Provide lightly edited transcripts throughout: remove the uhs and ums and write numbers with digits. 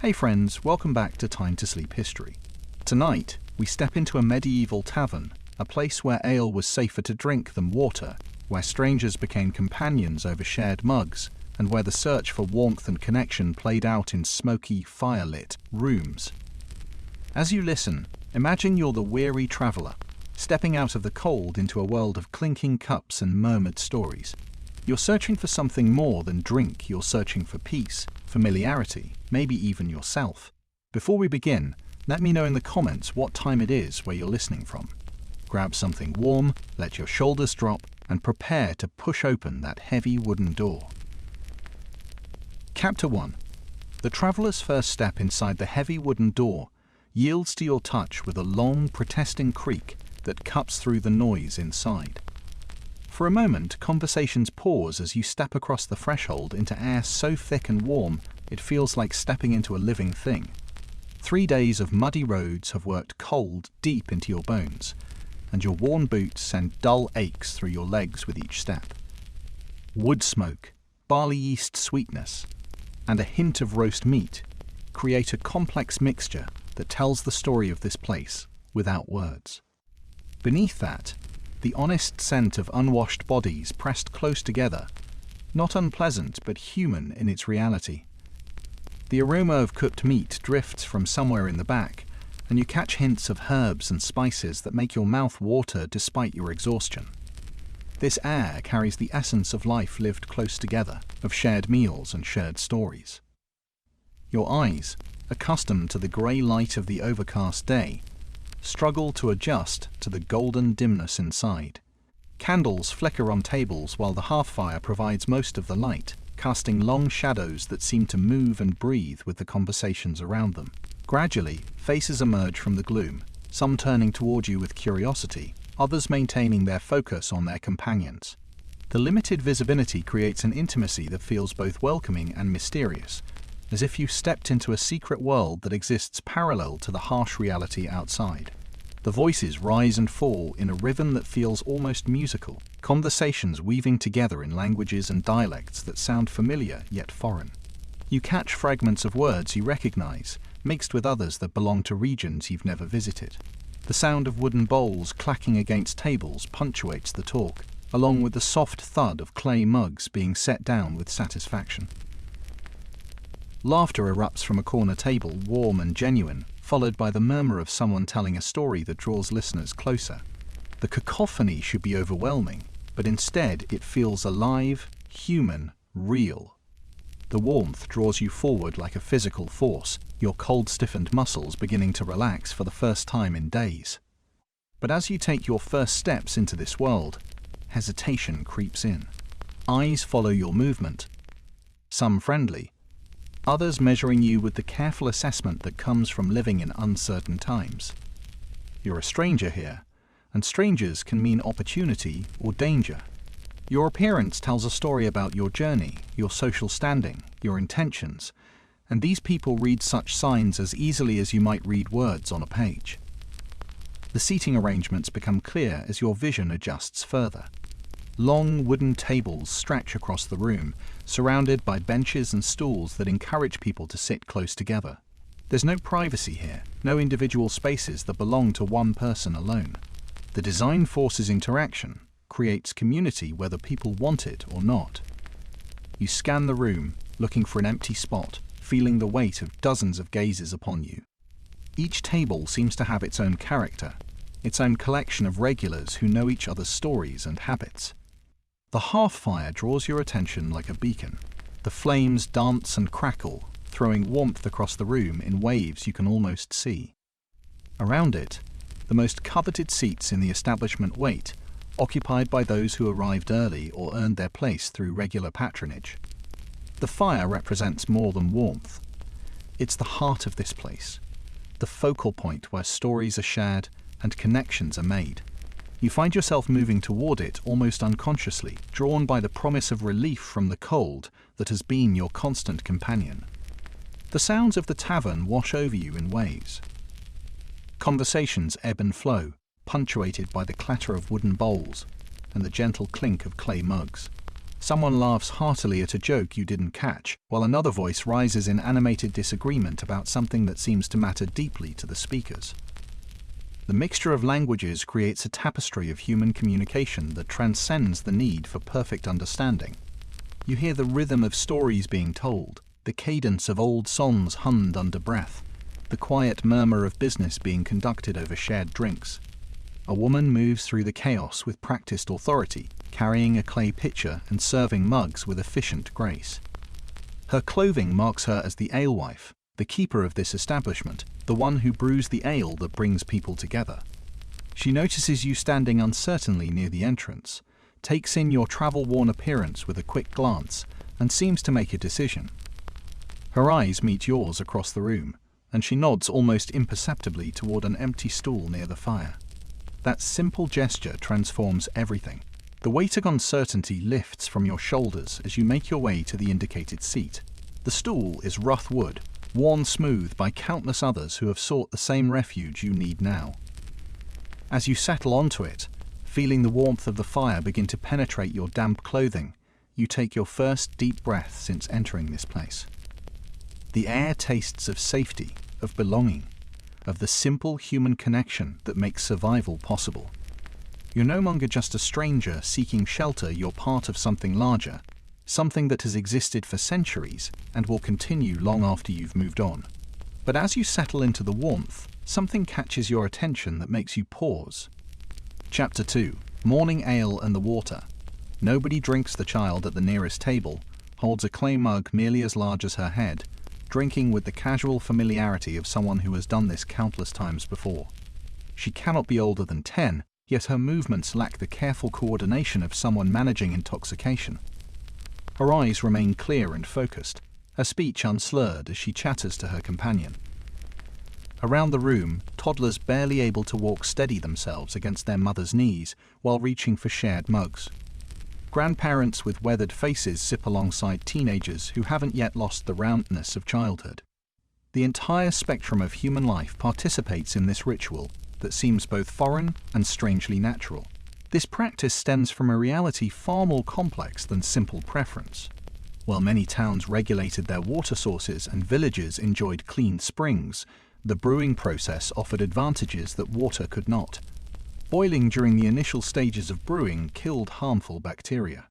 Hey friends, welcome back to Time to Sleep History. Tonight, we step into a medieval tavern, a place where ale was safer to drink than water, where strangers became companions over shared mugs, and where the search for warmth and connection played out in smoky, fire-lit rooms. As you listen, imagine you're the weary traveler, stepping out of the cold into a world of clinking cups and murmured stories. You're searching for something more than drink, you're searching for peace, familiarity, maybe even yourself. Before we begin, let me know in the comments what time it is where you're listening from. Grab something warm, let your shoulders drop, and prepare to push open that heavy wooden door. Chapter 1. The traveler's first step inside the heavy wooden door yields to your touch with a long, protesting creak that cuts through the noise inside. For a moment, conversations pause as you step across the threshold into air so thick and warm it feels like stepping into a living thing. 3 days of muddy roads have worked cold deep into your bones, and your worn boots send dull aches through your legs with each step. Wood smoke, barley yeast sweetness, and a hint of roast meat create a complex mixture that tells the story of this place without words. Beneath that, the honest scent of unwashed bodies pressed close together, not unpleasant but human in its reality. The aroma of cooked meat drifts from somewhere in the back, and you catch hints of herbs and spices that make your mouth water despite your exhaustion. This air carries the essence of life lived close together, of shared meals and shared stories. Your eyes, accustomed to the grey light of the overcast day, struggle to adjust to the golden dimness inside. Candles flicker on tables while the hearthfire provides most of the light, casting long shadows that seem to move and breathe with the conversations around them. Gradually, faces emerge from the gloom, some turning toward you with curiosity, others maintaining their focus on their companions. The limited visibility creates an intimacy that feels both welcoming and mysterious, as if you stepped into a secret world that exists parallel to the harsh reality outside. The voices rise and fall in a rhythm that feels almost musical, conversations weaving together in languages and dialects that sound familiar yet foreign. You catch fragments of words you recognize, mixed with others that belong to regions you've never visited. The sound of wooden bowls clacking against tables punctuates the talk, along with the soft thud of clay mugs being set down with satisfaction. Laughter erupts from a corner table, warm and genuine, followed by the murmur of someone telling a story that draws listeners closer. The cacophony should be overwhelming, but instead it feels alive, human, real. The warmth draws you forward like a physical force, your cold stiffened muscles beginning to relax for the first time in days. But as you take your first steps into this world, hesitation creeps in. Eyes follow your movement, some friendly, others measuring you with the careful assessment that comes from living in uncertain times. You're a stranger here, and strangers can mean opportunity or danger. Your appearance tells a story about your journey, your social standing, your intentions, and these people read such signs as easily as you might read words on a page. The seating arrangements become clear as your vision adjusts further. Long wooden tables stretch across the room, surrounded by benches and stools that encourage people to sit close together. There's no privacy here, no individual spaces that belong to one person alone. The design forces interaction, creates community whether people want it or not. You scan the room, looking for an empty spot, feeling the weight of dozens of gazes upon you. Each table seems to have its own character, its own collection of regulars who know each other's stories and habits. The hearthfire draws your attention like a beacon. The flames dance and crackle, throwing warmth across the room in waves you can almost see. Around it, the most coveted seats in the establishment wait, occupied by those who arrived early or earned their place through regular patronage. The fire represents more than warmth. It's the heart of this place, the focal point where stories are shared and connections are made. You find yourself moving toward it almost unconsciously, drawn by the promise of relief from the cold that has been your constant companion. The sounds of the tavern wash over you in waves. Conversations ebb and flow, punctuated by the clatter of wooden bowls and the gentle clink of clay mugs. Someone laughs heartily at a joke you didn't catch, while another voice rises in animated disagreement about something that seems to matter deeply to the speakers. The mixture of languages creates a tapestry of human communication that transcends the need for perfect understanding. You hear the rhythm of stories being told, the cadence of old songs hummed under breath, the quiet murmur of business being conducted over shared drinks. A woman moves through the chaos with practiced authority, carrying a clay pitcher and serving mugs with efficient grace. Her clothing marks her as the alewife, the keeper of this establishment, the one who brews the ale that brings people together. She notices you standing uncertainly near the entrance, takes in your travel-worn appearance with a quick glance, and seems to make a decision. Her eyes meet yours across the room, and she nods almost imperceptibly toward an empty stool near the fire. That simple gesture transforms everything. The weight of uncertainty lifts from your shoulders as you make your way to the indicated seat. The stool is rough wood, worn smooth by countless others who have sought the same refuge you need now. As you settle onto it, feeling the warmth of the fire begin to penetrate your damp clothing, you take your first deep breath since entering this place. The air tastes of safety, of belonging, of the simple human connection that makes survival possible. You're no longer just a stranger seeking shelter, you're part of something larger, something that has existed for centuries and will continue long after you've moved on. But as you settle into the warmth, something catches your attention that makes you pause. Chapter 2. Morning Ale and the Water. Nobody drinks. The child at the nearest table holds a clay mug merely as large as her head, drinking with the casual familiarity of someone who has done this countless times before. She cannot be older than 10, yet her movements lack the careful coordination of someone managing intoxication. Her eyes remain clear and focused, her speech unslurred as she chatters to her companion. Around the room, toddlers barely able to walk steady themselves against their mother's knees while reaching for shared mugs. Grandparents with weathered faces sip alongside teenagers who haven't yet lost the roundness of childhood. The entire spectrum of human life participates in this ritual that seems both foreign and strangely natural. This practice stems from a reality far more complex than simple preference. While many towns regulated their water sources and villages enjoyed clean springs, the brewing process offered advantages that water could not. Boiling during the initial stages of brewing killed harmful bacteria.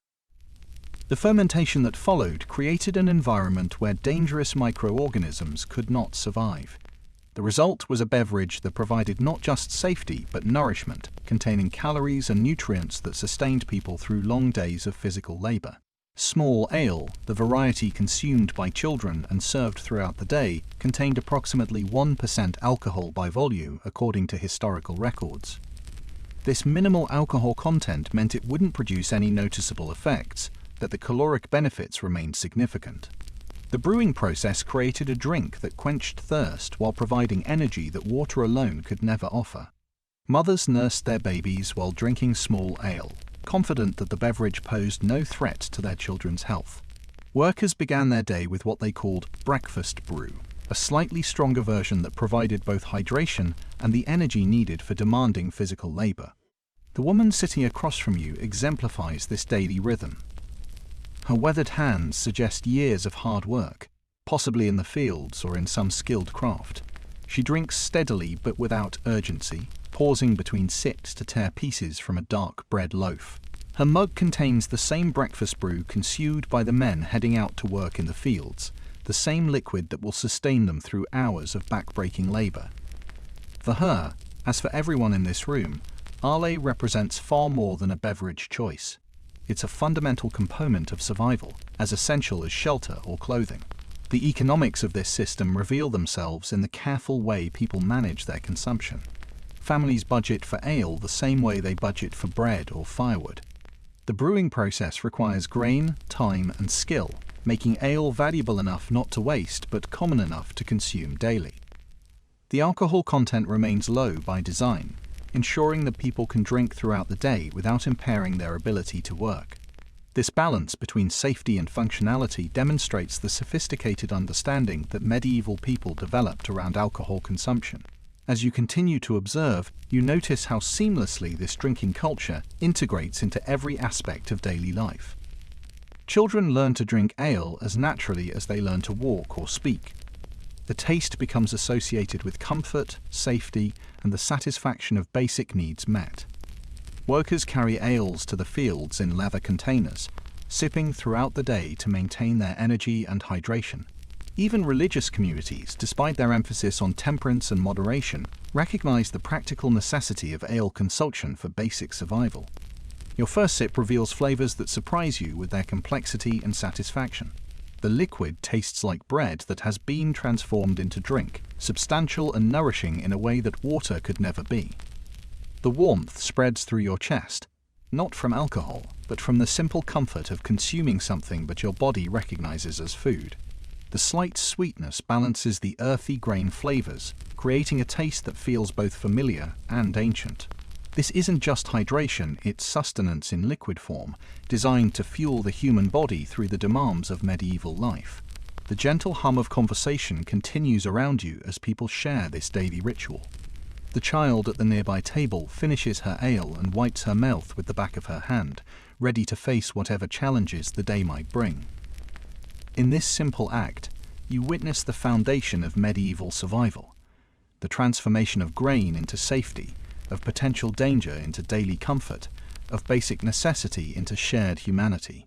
The fermentation that followed created an environment where dangerous microorganisms could not survive. The result was a beverage that provided not just safety but nourishment, containing calories and nutrients that sustained people through long days of physical labor. Small ale, the variety consumed by children and served throughout the day, contained approximately 1% alcohol by volume according to historical records. This minimal alcohol content meant it wouldn't produce any noticeable effects, but the caloric benefits remained significant. The brewing process created a drink that quenched thirst while providing energy that water alone could never offer. Mothers nursed their babies while drinking small ale, confident that the beverage posed no threat to their children's health. Workers began their day with what they called breakfast brew, a slightly stronger version that provided both hydration and the energy needed for demanding physical labor. The woman sitting across from you exemplifies this daily rhythm. Her weathered hands suggest years of hard work, possibly in the fields or in some skilled craft. She drinks steadily but without urgency, pausing between sips to tear pieces from a dark bread loaf. Her mug contains the same breakfast brew consumed by the men heading out to work in the fields, the same liquid that will sustain them through hours of back-breaking labor. For her, as for everyone in this room, ale represents far more than a beverage choice. It's a fundamental component of survival, as essential as shelter or clothing. The economics of this system reveal themselves in the careful way people manage their consumption. Families budget for ale the same way they budget for bread or firewood. The brewing process requires grain, time, and skill, making ale valuable enough not to waste but common enough to consume daily. The alcohol content remains low by design, ensuring that people can drink throughout the day without impairing their ability to work. This balance between safety and functionality demonstrates the sophisticated understanding that medieval people developed around alcohol consumption. As you continue to observe, you notice how seamlessly this drinking culture integrates into every aspect of daily life. Children learn to drink ale as naturally as they learn to walk or speak. The taste becomes associated with comfort, safety, and the satisfaction of basic needs met. Workers carry ales to the fields in leather containers, sipping throughout the day to maintain their energy and hydration. Even religious communities, despite their emphasis on temperance and moderation, recognize the practical necessity of ale consumption for basic survival. Your first sip reveals flavors that surprise you with their complexity and satisfaction. The liquid tastes like bread that has been transformed into drink, substantial and nourishing in a way that water could never be. The warmth spreads through your chest, not from alcohol, but from the simple comfort of consuming something that your body recognizes as food. The slight sweetness balances the earthy grain flavors, creating a taste that feels both familiar and ancient. This isn't just hydration, it's sustenance in liquid form, designed to fuel the human body through the demands of medieval life. The gentle hum of conversation continues around you as people share this daily ritual. The child at the nearby table finishes her ale and wipes her mouth with the back of her hand, ready to face whatever challenges the day might bring. In this simple act, you witness the foundation of medieval survival, the transformation of grain into safety, of potential danger into daily comfort, of basic necessity into shared humanity.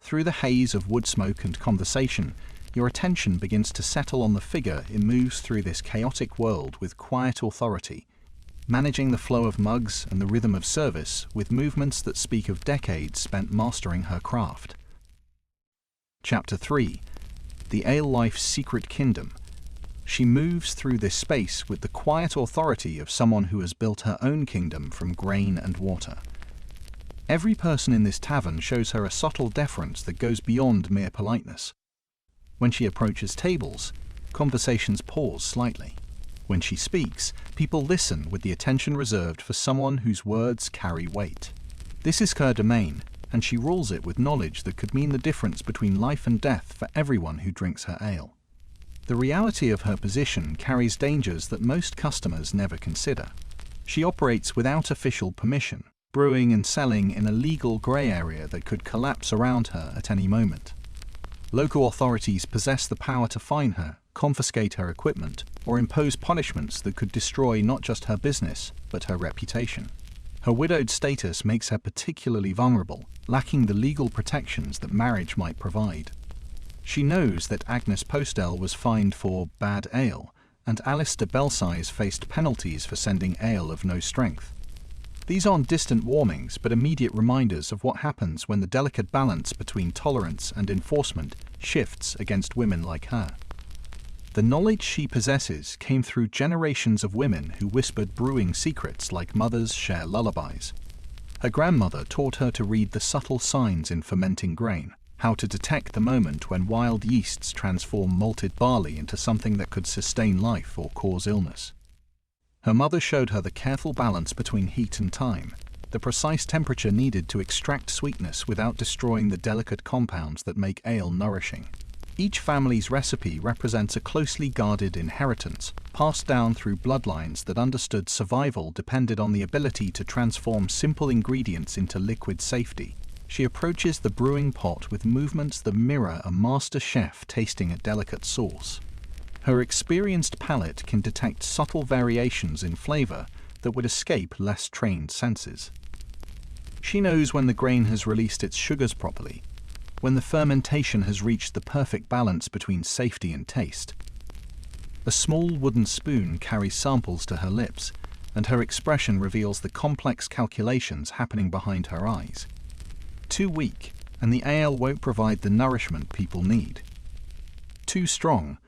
Through the haze of wood smoke and conversation, your attention begins to settle on the figure who moves through this chaotic world with quiet authority, managing the flow of mugs and the rhythm of service with movements that speak of decades spent mastering her craft. Chapter 3. The Alelife's Secret Kingdom. She moves through this space with the quiet authority of someone who has built her own kingdom from grain and water. Every person in this tavern shows her a subtle deference that goes beyond mere politeness. When she approaches tables, conversations pause slightly. When she speaks, people listen with the attention reserved for someone whose words carry weight. This is her domain, and she rules it with knowledge that could mean the difference between life and death for everyone who drinks her ale. The reality of her position carries dangers that most customers never consider. She operates without official permission, brewing and selling in a legal grey area that could collapse around her at any moment. Local authorities possess the power to fine her, confiscate her equipment, or impose punishments that could destroy not just her business, but her reputation. Her widowed status makes her particularly vulnerable, lacking the legal protections that marriage might provide. She knows that Agnes Postel was fined for bad ale, and Alice de Belsize faced penalties for sending ale of no strength. These aren't distant warnings, but immediate reminders of what happens when the delicate balance between tolerance and enforcement shifts against women like her. The knowledge she possesses came through generations of women who whispered brewing secrets like mothers share lullabies. Her grandmother taught her to read the subtle signs in fermenting grain, how to detect the moment when wild yeasts transform malted barley into something that could sustain life or cause illness. Her mother showed her the careful balance between heat and time, the precise temperature needed to extract sweetness without destroying the delicate compounds that make ale nourishing. Each family's recipe represents a closely guarded inheritance, passed down through bloodlines that understood survival depended on the ability to transform simple ingredients into liquid safety. She approaches the brewing pot with movements that mirror a master chef tasting a delicate sauce. Her experienced palate can detect subtle variations in flavor that would escape less trained senses. She knows when the grain has released its sugars properly, when the fermentation has reached the perfect balance between safety and taste. A small wooden spoon carries samples to her lips, and her expression reveals the complex calculations happening behind her eyes. Too weak, and the ale won't provide the nourishment people need. Too strong,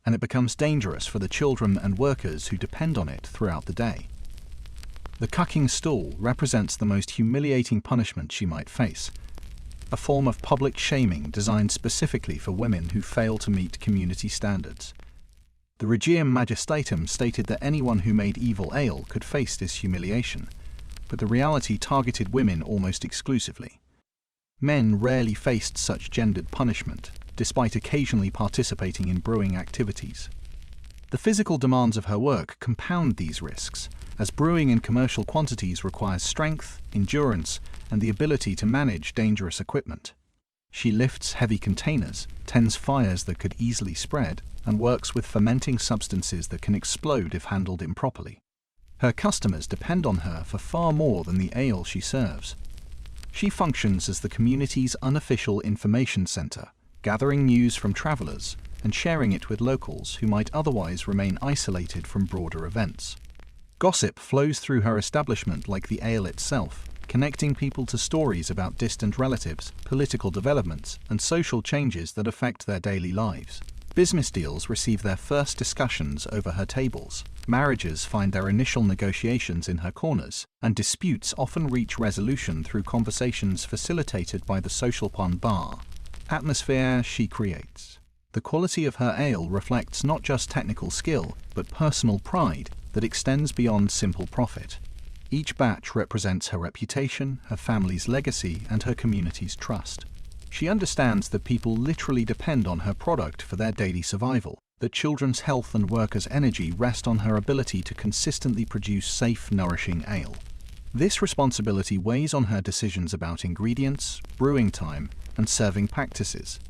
and it becomes dangerous for the children and workers who depend on it throughout the day. The cucking stool represents the most humiliating punishment she might face, a form of public shaming designed specifically for women who fail to meet community standards. The Regium Majestatum stated that anyone who made evil ale could face this humiliation, but the reality targeted women almost exclusively. Men rarely faced such gendered punishment, despite occasionally participating in brewing activities. The physical demands of her work compound these risks, as brewing in commercial quantities requires strength, endurance, and the ability to manage dangerous equipment. She lifts heavy containers, tends fires that could easily spread, and works with fermenting substances that can explode if handled improperly. Her customers depend on her for far more than the ale she serves. She functions as the community's unofficial information center, gathering news from travelers and sharing it with locals who might otherwise remain isolated from broader events. Gossip flows through her establishment like the ale itself, connecting people to stories about distant relatives, political developments, and social changes that affect their daily lives. Business deals receive their first discussions over her tables. Marriages find their initial negotiations in her corners, and disputes often reach resolution through conversations facilitated by the social pond bar. Atmosphere she creates. The quality of her ale reflects not just technical skill, but personal pride that extends beyond simple profit. Each batch represents her reputation, her family's legacy, and her community's trust. She understands that people literally depend on her product for their daily survival, that children's health and workers' energy rest on her ability to consistently produce safe, nourishing ale. This responsibility weighs on her decisions about ingredients, brewing time, and serving practices.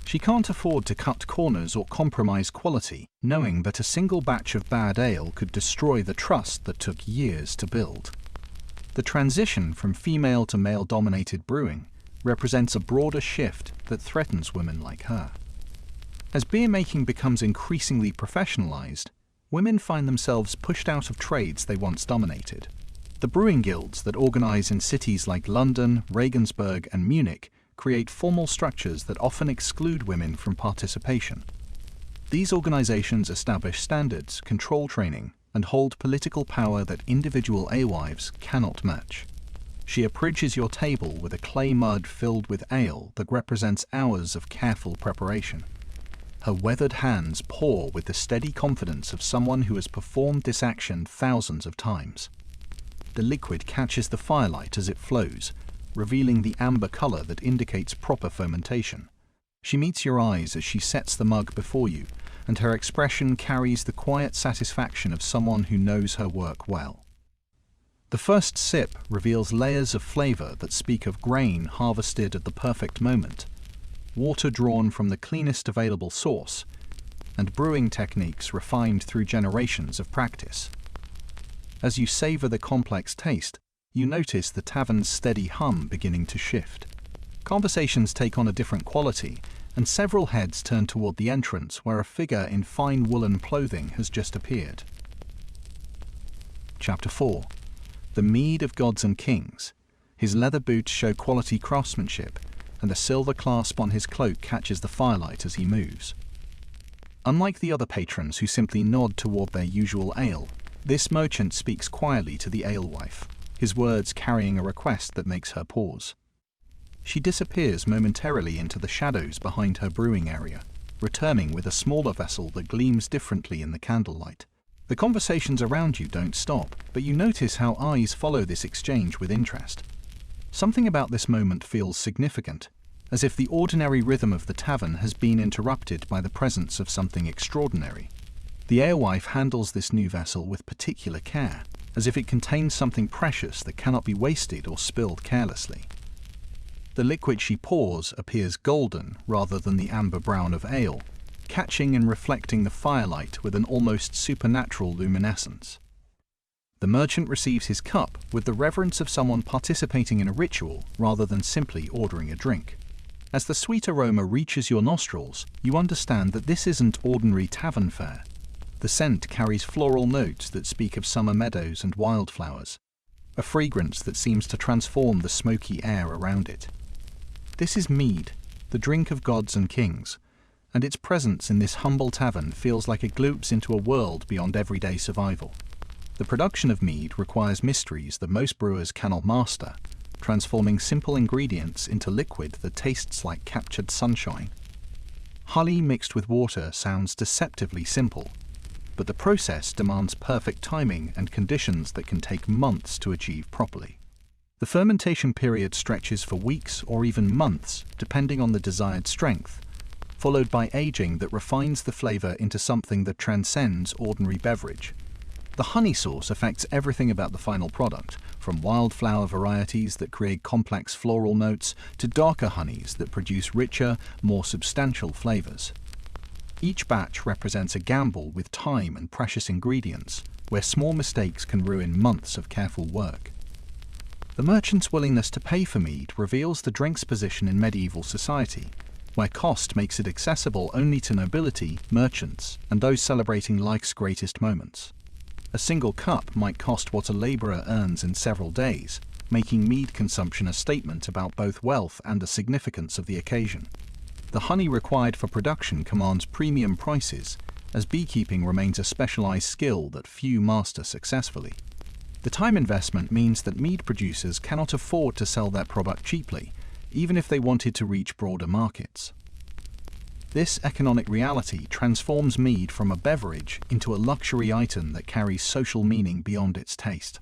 She can't afford to cut corners or compromise quality, knowing that a single batch of bad ale could destroy the trust that took years to build. The transition from female to male-dominated brewing represents a broader shift that threatens women like her. As beer making becomes increasingly professionalized, women find themselves pushed out of trades they once dominated. The brewing guilds that organize in cities like London, Regensburg, and Munich create formal structures that often exclude women from participation. These organizations establish standards, control training, and hold political power that individual alewives cannot match. She approaches your table with a clay mug filled with ale that represents hours of careful preparation. Her weathered hands pour with the steady confidence of someone who has performed this action thousands of times. The liquid catches the firelight as it flows, revealing the amber color that indicates proper fermentation. She meets your eyes as she sets the mug before you, and her expression carries the quiet satisfaction of someone who knows her work well. The first sip reveals layers of flavor that speak of grain harvested at the perfect moment, water drawn from the cleanest available source, and brewing techniques refined through generations of practice. As you savor the complex taste, you notice the tavern's steady hum beginning to shift. Conversations take on a different quality, and several heads turn toward the entrance where a figure in fine woolen clothing has just appeared. Chapter 4. The Mead of Gods and Kings. His leather boots show quality craftsmanship, and the silver clasp on his cloak catches the firelight as he moves. Unlike the other patrons who simply nod toward their usual ale, this merchant speaks quietly to the alewife, his words carrying a request that makes her pause. She disappears momentarily into the shadows behind her brewing area, returning with a smaller vessel that gleams differently in the candlelight. The conversations around you don't stop, but you notice how eyes follow this exchange with interest. Something about this moment feels significant, as if the ordinary rhythm of the tavern has been interrupted by the presence of something extraordinary. The alewife handles this new vessel with particular care, as if it contains something precious that cannot be wasted or spilled carelessly. The liquid she pours appears golden rather than the amber brown of ale, catching and reflecting the firelight with an almost supernatural luminescence. The merchant receives his cup with the reverence of someone participating in a ritual rather than simply ordering a drink. As the sweet aroma reaches your nostrils, you understand that this isn't ordinary tavern fare. The scent carries floral notes that speak of summer meadows and wildflowers, a fragrance that seems to transform the smoky air around it. This is mead, the drink of gods and kings, and its presence in this humble tavern feels like a glimpse into a world beyond everyday survival. The production of mead requires mysteries that most brewers cannot master, transforming simple ingredients into liquid that tastes like captured sunshine. Honey mixed with water sounds deceptively simple, but the process demands perfect timing and conditions that can take months to achieve properly. The fermentation period stretches for weeks or even months, depending on the desired strength, followed by aging that refines the flavor into something that transcends ordinary beverage. The honey source affects everything about the final product, from wildflower varieties that create complex floral notes to darker honeys that produce richer, more substantial flavors. Each batch represents a gamble with time and precious ingredients, where small mistakes can ruin months of careful work. The merchant's willingness to pay for mead reveals the drink's position in medieval society, where cost makes it accessible only to nobility, merchants, and those celebrating life's greatest moments. A single cup might cost what a laborer earns in several days, making mead consumption a statement about both wealth and the significance of the occasion. The honey required for production commands premium prices, as beekeeping remains a specialized skill that few master successfully. The time investment means that mead producers cannot afford to sell their product cheaply, even if they wanted to reach broader markets. This economic reality transforms mead from a beverage into a luxury item that carries social meaning beyond its taste.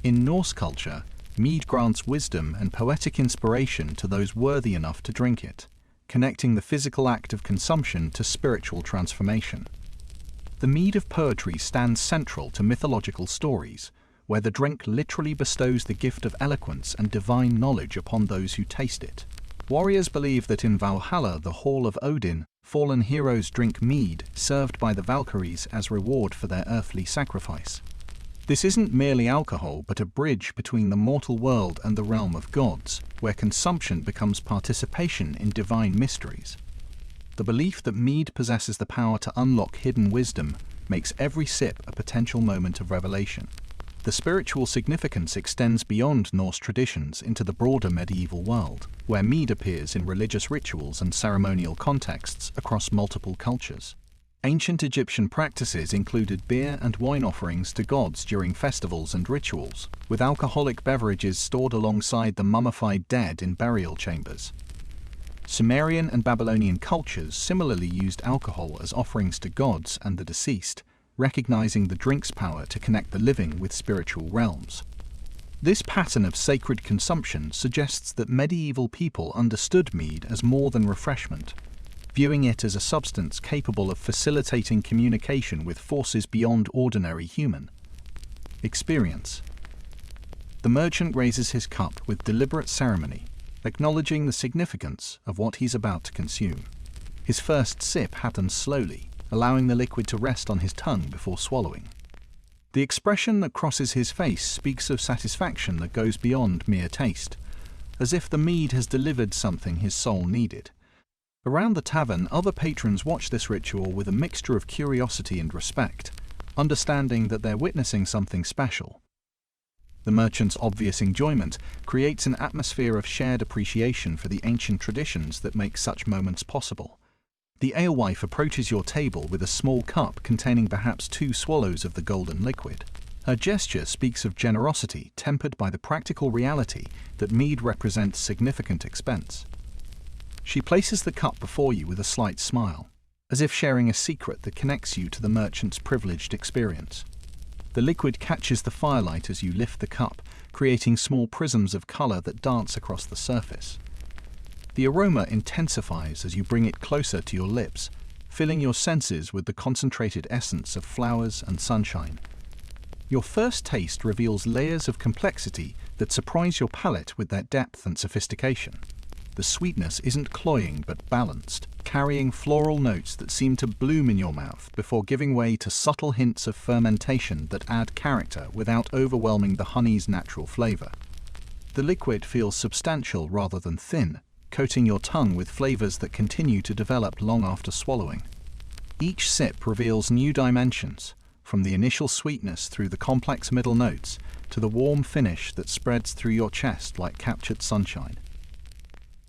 In Norse culture, mead grants wisdom and poetic inspiration to those worthy enough to drink it, connecting the physical act of consumption to spiritual transformation. The mead of poetry stands central to mythological stories, where the drink literally bestows the gift of eloquence and divine knowledge upon those who taste it. Warriors believe that in Valhalla, the hall of Odin, fallen heroes drink mead served by the Valkyries as reward for their earthly sacrifice. This isn't merely alcohol, but a bridge between the mortal world and the realm of gods, where consumption becomes participation in divine mysteries. The belief that mead possesses the power to unlock hidden wisdom makes every sip a potential moment of revelation. The spiritual significance extends beyond Norse traditions into the broader medieval world, where mead appears in religious rituals and ceremonial contexts across multiple cultures. Ancient Egyptian practices included beer and wine offerings to gods during festivals and rituals, with alcoholic beverages stored alongside the mummified dead in burial chambers. Sumerian and Babylonian cultures similarly used alcohol as offerings to gods and the deceased, recognizing the drink's power to connect the living with spiritual realms. This pattern of sacred consumption suggests that medieval people understood mead as more than refreshment, viewing it as a substance capable of facilitating communication with forces beyond ordinary human experience. The merchant raises his cup with deliberate ceremony, acknowledging the significance of what he's about to consume. His first sip happens slowly, allowing the liquid to rest on his tongue before swallowing. The expression that crosses his face speaks of satisfaction that goes beyond mere taste, as if the mead has delivered something his soul needed. Around the tavern, other patrons watch this ritual with a mixture of curiosity and respect, understanding that they're witnessing something special. The merchant's obvious enjoyment creates an atmosphere of shared appreciation for the ancient traditions that make such moments possible. The alewife approaches your table with a small cup containing perhaps 2 swallows of the golden liquid. Her gesture speaks of generosity tempered by the practical reality that mead represents significant expense. She places the cup before you with a slight smile, as if sharing a secret that connects you to the merchant's privileged experience. The liquid catches the firelight as you lift the cup, creating small prisms of color that dance across the surface. The aroma intensifies as you bring it closer to your lips, filling your senses with the concentrated essence of flowers and sunshine. Your first taste reveals layers of complexity that surprise your palate with their depth and sophistication. The sweetness isn't cloying but balanced, carrying floral notes that seem to bloom in your mouth before giving way to subtle hints of fermentation that add character without overwhelming the honey's natural flavor. The liquid feels substantial rather than thin, coating your tongue with flavors that continue to develop long after swallowing. Each sip reveals new dimensions, from the initial sweetness through the complex middle notes to the warm finish that spreads through your chest like captured sunshine.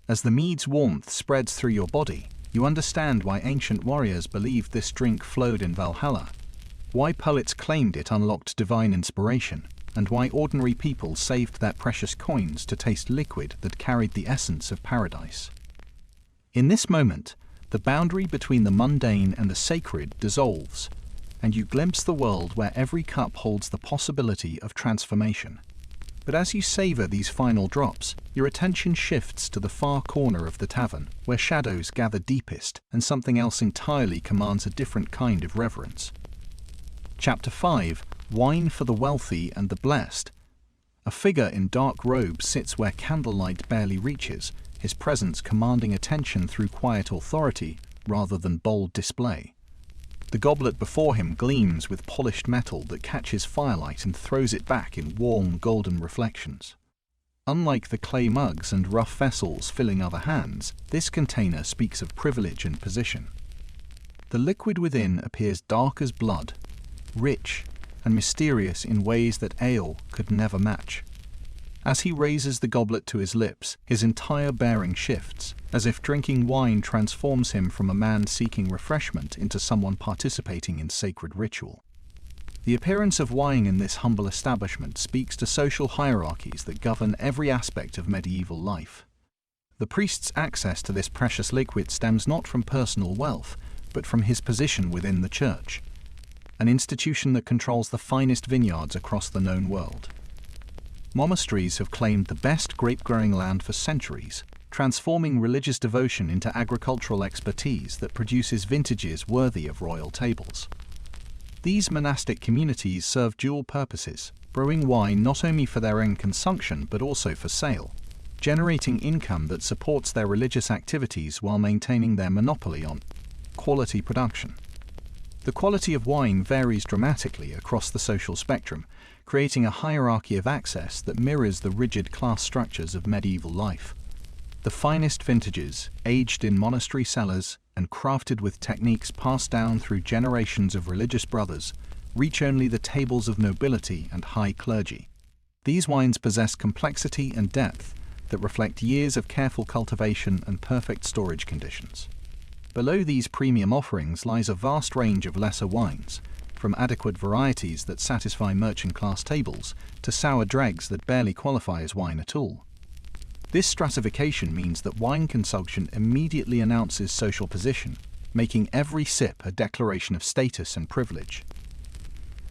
As the mead's warmth spreads through your body, you understand why ancient warriors believed this drink flowed in Valhalla, why poets claimed it unlocked divine inspiration, and why ordinary people saved their precious coins to taste liquid that carried the essence of paradise. In this moment, the boundary between the mundane and the sacred dissolves, and you glimpse the world where every cup holds the possibility of transformation. But as you savor these final drops, your attention shifts to the far corner of the tavern, where shadows gather deepest and something else entirely commands a different kind of reverence. Chapter 5. Wine for the wealthy and the blessed. A figure in dark robes sits where candlelight barely reaches, his presence commanding attention through quiet authority rather than bold display. The goblet before him gleams with polished metal that catches firelight and throws it back in warm golden reflections. Unlike the clay mugs and rough vessels filling other hands, this container speaks of privilege and position. The liquid within appears dark as blood, rich and mysterious in ways that ale could never match. As he raises the goblet to his lips, his entire bearing shifts, as if drinking wine transforms him from a man seeking refreshment into someone participating in sacred ritual. The appearance of wine in this humble establishment speaks to social hierarchies that govern every aspect of medieval life. The priest's access to this precious liquid stems not from personal wealth, but from his position within the church, an institution that controls the finest vineyards across the known world. Monasteries have claimed the best grape-growing land for centuries, transforming religious devotion into agricultural expertise that produces vintages worthy of royal tables. These monastic communities serve dual purposes, brewing wine not only for their own consumption but also for sale, generating income that supports their religious activities while maintaining their monopoly on quality production. The quality of wine varies dramatically across the social spectrum, creating a hierarchy of access that mirrors the rigid class structures of medieval life. The finest vintages, aged in monastery cellars and crafted with techniques passed down through generations of religious brothers, reach only the tables of nobility and high clergy. These wines possess complexity and depth that reflect years of careful cultivation and perfect storage conditions. Below these premium offerings lies a vast range of lesser wines, from adequate varieties that satisfy merchant-class tables to sour dregs that barely qualify as wine at all. This stratification means that wine consumption immediately announces social position, making every sip a declaration of status and privilege.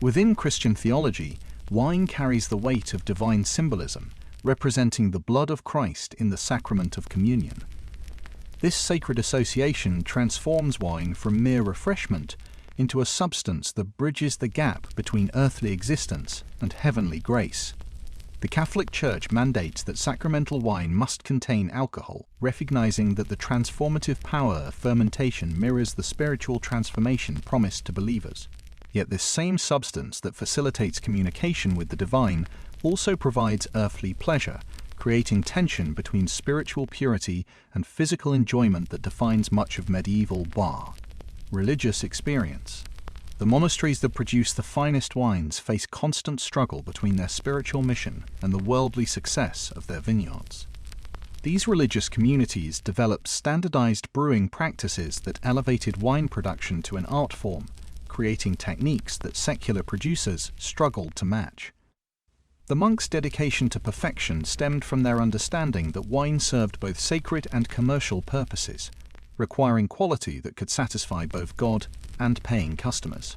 Within Christian theology, wine carries the weight of divine symbolism, representing the blood of Christ in the sacrament of communion. This sacred association transforms wine from mere refreshment into a substance that bridges the gap between earthly existence and heavenly grace. The Catholic Church mandates that sacramental wine must contain alcohol, recognizing that the transformative power of fermentation mirrors the spiritual transformation promised to believers. Yet this same substance that facilitates communication with the divine also provides earthly pleasure, creating tension between spiritual purity and physical enjoyment that defines much of medieval religious experience. The monasteries that produce the finest wines face constant struggle between their spiritual mission and the worldly success of their vineyards. These religious communities developed standardized brewing practices that elevated wine production to an art form, creating techniques that secular producers struggled to match. The monks' dedication to perfection stemmed from their understanding that wine served both sacred and commercial purposes, requiring quality that could satisfy both God and paying customers.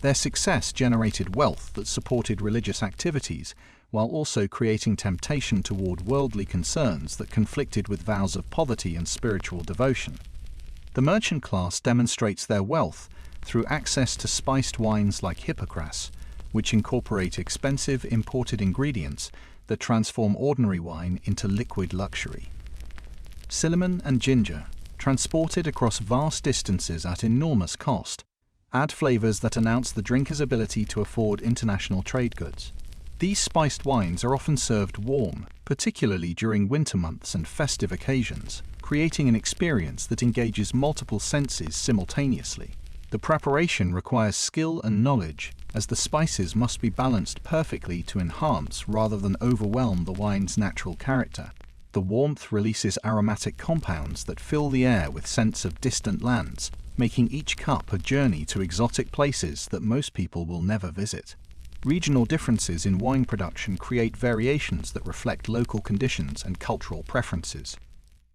Their success generated wealth that supported religious activities, while also creating temptation toward worldly concerns that conflicted with vows of poverty and spiritual devotion. The merchant class demonstrates their wealth through access to spiced wines like Hippocras, which incorporate expensive imported ingredients that transform ordinary wine into liquid luxury. Cinnamon and ginger, transported across vast distances at enormous cost, add flavors that announce the drinker's ability to afford international trade goods. These spiced wines are often served warm, particularly during winter months and festive occasions, creating an experience that engages multiple senses simultaneously. The preparation requires skill and knowledge, as the spices must be balanced perfectly to enhance rather than overwhelm the wine's natural character. The warmth releases aromatic compounds that fill the air with scents of distant lands, making each cup a journey to exotic places that most people will never visit. Regional differences in wine production create variations that reflect local conditions and cultural preferences.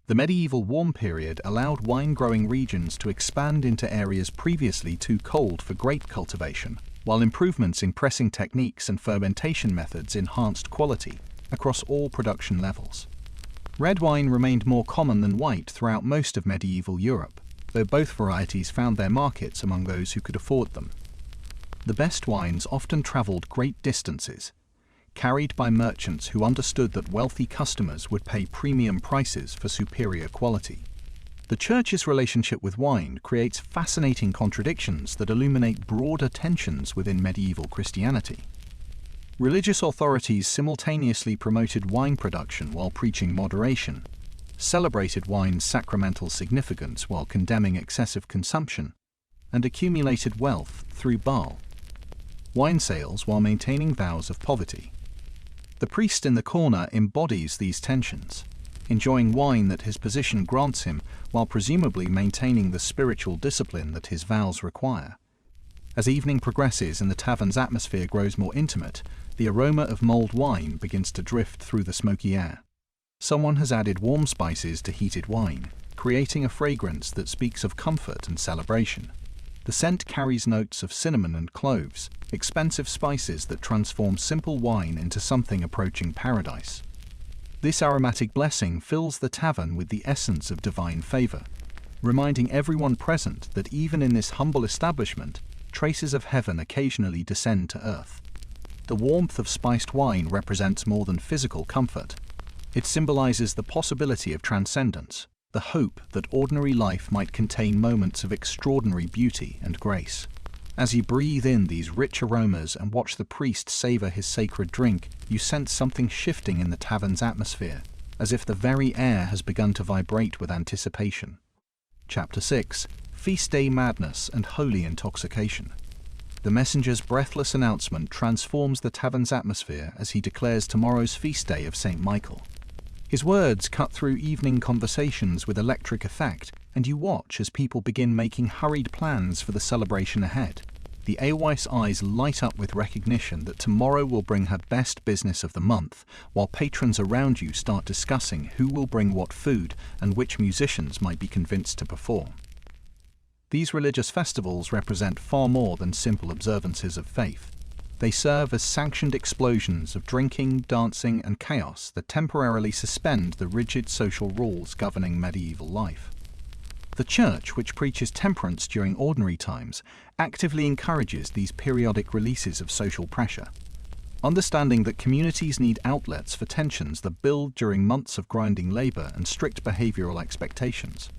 The medieval warm period allowed wine-growing regions to expand into areas previously too cold for grape cultivation, while improvements in pressing techniques and fermentation methods enhanced quality across all production levels. Red wine remained more common than white throughout most of medieval Europe, though both varieties found their markets among those who could afford them. The best wines often traveled great distances, carried by merchants who understood that wealthy customers would pay premium prices for superior quality. The Church's relationship with wine creates fascinating contradictions that illuminate broader tensions within medieval Christianity. Religious authorities simultaneously promoted wine production while preaching moderation, celebrated wine's sacramental significance while condemning excessive consumption, and accumulated wealth through wine sales while maintaining vows of poverty. The priest in the corner embodies these tensions, enjoying wine that his position grants him while presumably maintaining the spiritual discipline that his vows require. As evening progresses and the tavern's atmosphere grows more intimate, the aroma of mulled wine begins to drift through the smoky air. Someone has added warm spices to heated wine, creating a fragrance that speaks of comfort and celebration. The scent carries notes of cinnamon and cloves, expensive spices that transform simple wine into something approaching paradise. This aromatic blessing fills the tavern with the essence of divine favor, reminding everyone present that even in this humble establishment, traces of heaven occasionally descend to earth. The warmth of spiced wine represents more than physical comfort. It symbolizes the possibility of transcendence, the hope that ordinary life might contain moments of extraordinary beauty and grace. As you breathe in these rich aromas and watch the priest savor his sacred drink, you sense something shifting in the tavern's atmosphere, as if the very air has begun to vibrate with anticipation. Chapter 6: Feast Day Madness and Holy Intoxication. The messenger's breathless announcement transforms the tavern's atmosphere as he declares tomorrow's feast day of St. Michael. His words cut through evening conversations with electric effect, and you watch as people begin making hurried plans for the celebration ahead. The alewife eyes light up with recognition that tomorrow will bring her best business of the month, while patrons around you start discussing who will bring what food and which musicians might be convinced to perform. These religious festivals represent far more than simple observances of faith. They serve as sanctioned explosions of drinking, dancing, and chaos that temporarily suspend the rigid social rules governing medieval life. The Church, which preaches temperance during ordinary times, actively encourages these periodic releases of social pressure. Understanding that communities need outlets for tensions that build during months of grinding labor and strict behavioral expectations.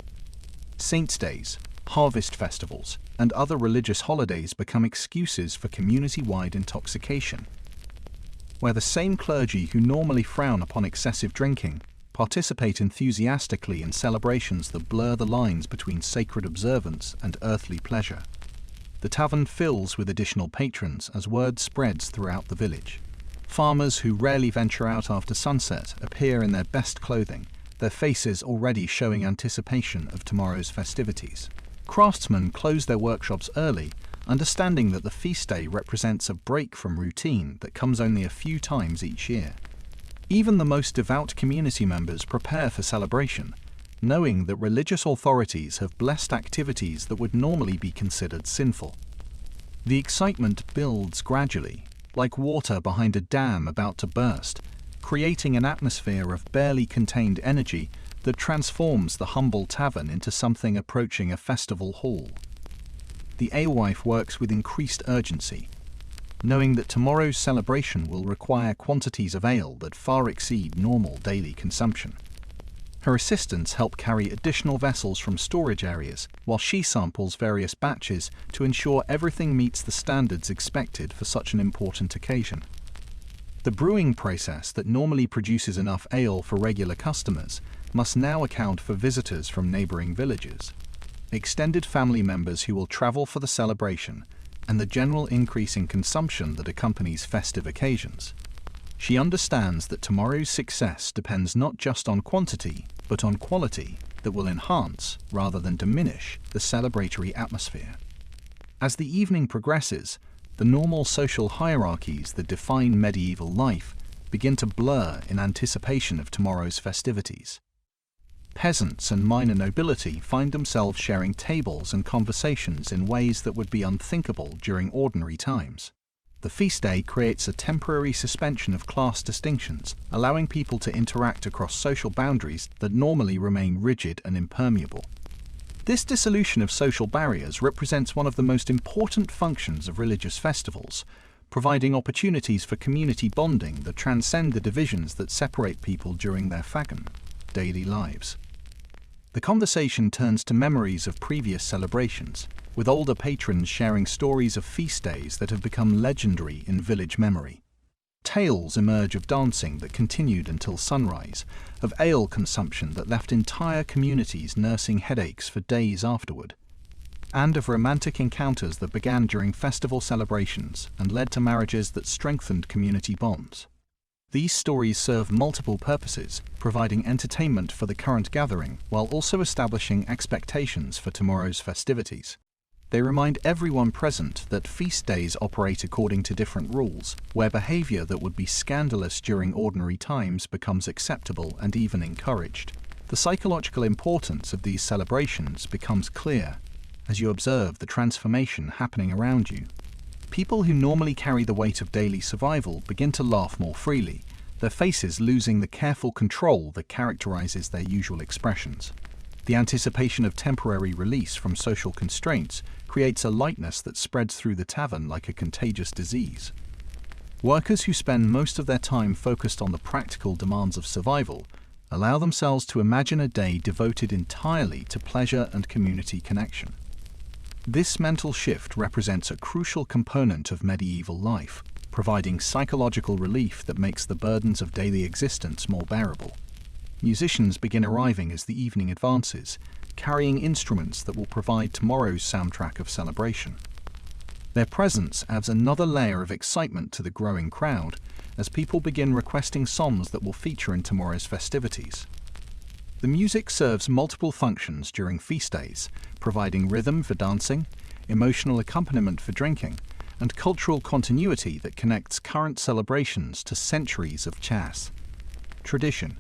Saints' days, harvest festivals, and other religious holidays become excuses for community-wide intoxication, where the same clergy who normally frown upon excessive drinking participate enthusiastically in celebrations that blur the lines between sacred observance and earthly pleasure. The tavern fills with additional patrons as word spreads throughout the village. Farmers who rarely venture out after sunset appear in their best clothing, their faces already showing anticipation of tomorrow's festivities. Craftsmen close their workshops early, understanding that the feast day represents a break from routine that comes only a few times each year. Even the most devout community members prepare for celebration, knowing that religious authorities have blessed activities that would normally be considered sinful. The excitement builds gradually, like water behind a dam about to burst, creating an atmosphere of barely contained energy that transforms the humble tavern into something approaching a festival hall. The alewife works with increased urgency, knowing that tomorrow's celebration will require quantities of ale that far exceed normal daily consumption. Her assistants help carry additional vessels from storage areas, while she samples various batches to ensure everything meets the standards expected for such an important occasion. The brewing process that normally produces enough ale for regular customers must now account for visitors from neighboring villages, extended family members who will travel for the celebration, and the general increase in consumption that accompanies festive occasions. She understands that tomorrow's success depends not just on quantity, but on quality that will enhance, rather than diminish, the celebratory atmosphere. As the evening progresses, the normal social hierarchies that define medieval life begin to blur in anticipation of tomorrow's festivities. Peasants and minor nobility find themselves sharing tables and conversations in ways that would be unthinkable during ordinary times. The feast day creates a temporary suspension of class distinctions, allowing people to interact across social boundaries that normally remain rigid and impermeable. This dissolution of social barriers represents one of the most important functions of religious festivals, providing opportunities for community bonding that transcend the divisions that separate people during their daily lives. The conversation turns to memories of previous celebrations, with older patrons sharing stories of feast days that have become legendary in village memory. Tales emerge of dancing that continued until sunrise, of ale consumption that left entire communities nursing headaches for days afterward, and of romantic encounters that began during festival celebrations and led to marriages that strengthened community bonds. These stories serve multiple purposes, providing entertainment for the current gathering while also establishing expectations for tomorrow's festivities. They remind everyone present that feast days operate according to different rules, where behavior that would be scandalous during ordinary times becomes acceptable and even encouraged. The psychological importance of these celebrations becomes clear as you observe the transformation happening around you. People who normally carry the weight of daily survival begin to laugh more freely, their faces losing the careful control that characterizes their usual expressions. The anticipation of temporary release from social constraints creates a lightness that spreads through the tavern like a contagious disease. Workers who spend most of their time focused on the practical demands of survival allow themselves to imagine a day devoted entirely to pleasure and community connection. This mental shift represents a crucial component of medieval life, providing psychological relief that makes the burdens of daily existence more bearable. Musicians begin arriving as the evening advances, carrying instruments that will provide tomorrow's soundtrack of celebration. Their presence adds another layer of excitement to the growing crowd as people begin requesting songs that will feature in tomorrow's festivities. The music serves multiple functions during feast days, providing rhythm for dancing, emotional accompaniment for drinking, and cultural continuity that connects current celebrations to centuries of tradition.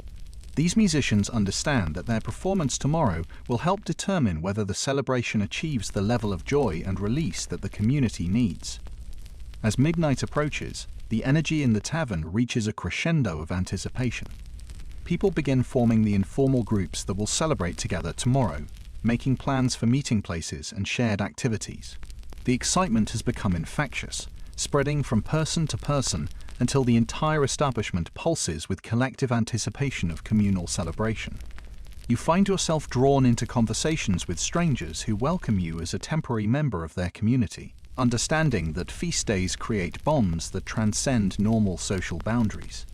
These musicians understand that their performance tomorrow will help determine whether the celebration achieves the level of joy and release that the community needs. As midnight approaches, the energy in the tavern reaches a crescendo of anticipation. People begin forming the informal groups that will celebrate together tomorrow, making plans for meeting places and shared activities. The excitement has become infectious, spreading from person to person until the entire establishment pulses with collective anticipation of communal celebration. You find yourself drawn into conversations with strangers who welcome you as a temporary member of their community, understanding that feast days create bonds that transcend normal social boundaries.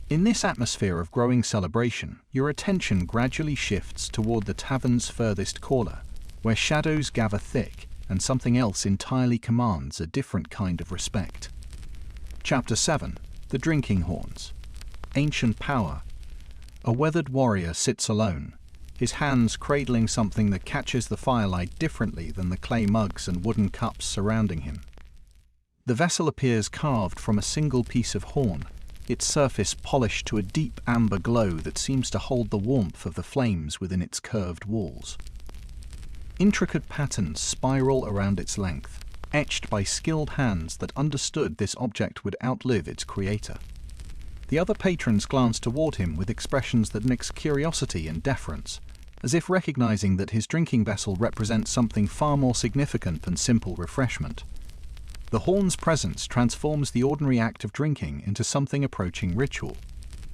In this atmosphere of growing celebration, your attention gradually shifts toward the tavern's furthest corner, where shadows gather thick and something else entirely commands a different kind of respect. Chapter 7. The Drinking Horns. Ancient Power. A weathered warrior sits alone, his hands cradling something that catches the firelight differently than the clay mugs and wooden cups surrounding him. The vessel appears carved from a single piece of horn, its surface polished to a deep amber glow that seems to hold the warmth of the flames within its curved walls. Intricate patterns spiral around its length, etched by skilled hands that understood this object would outlive its creator. The other patrons glance toward him with expressions that mix curiosity and deference, as if recognizing that his drinking vessel represents something far more significant than simple refreshment. The horn's presence transforms the ordinary act of drinking into something approaching ritual.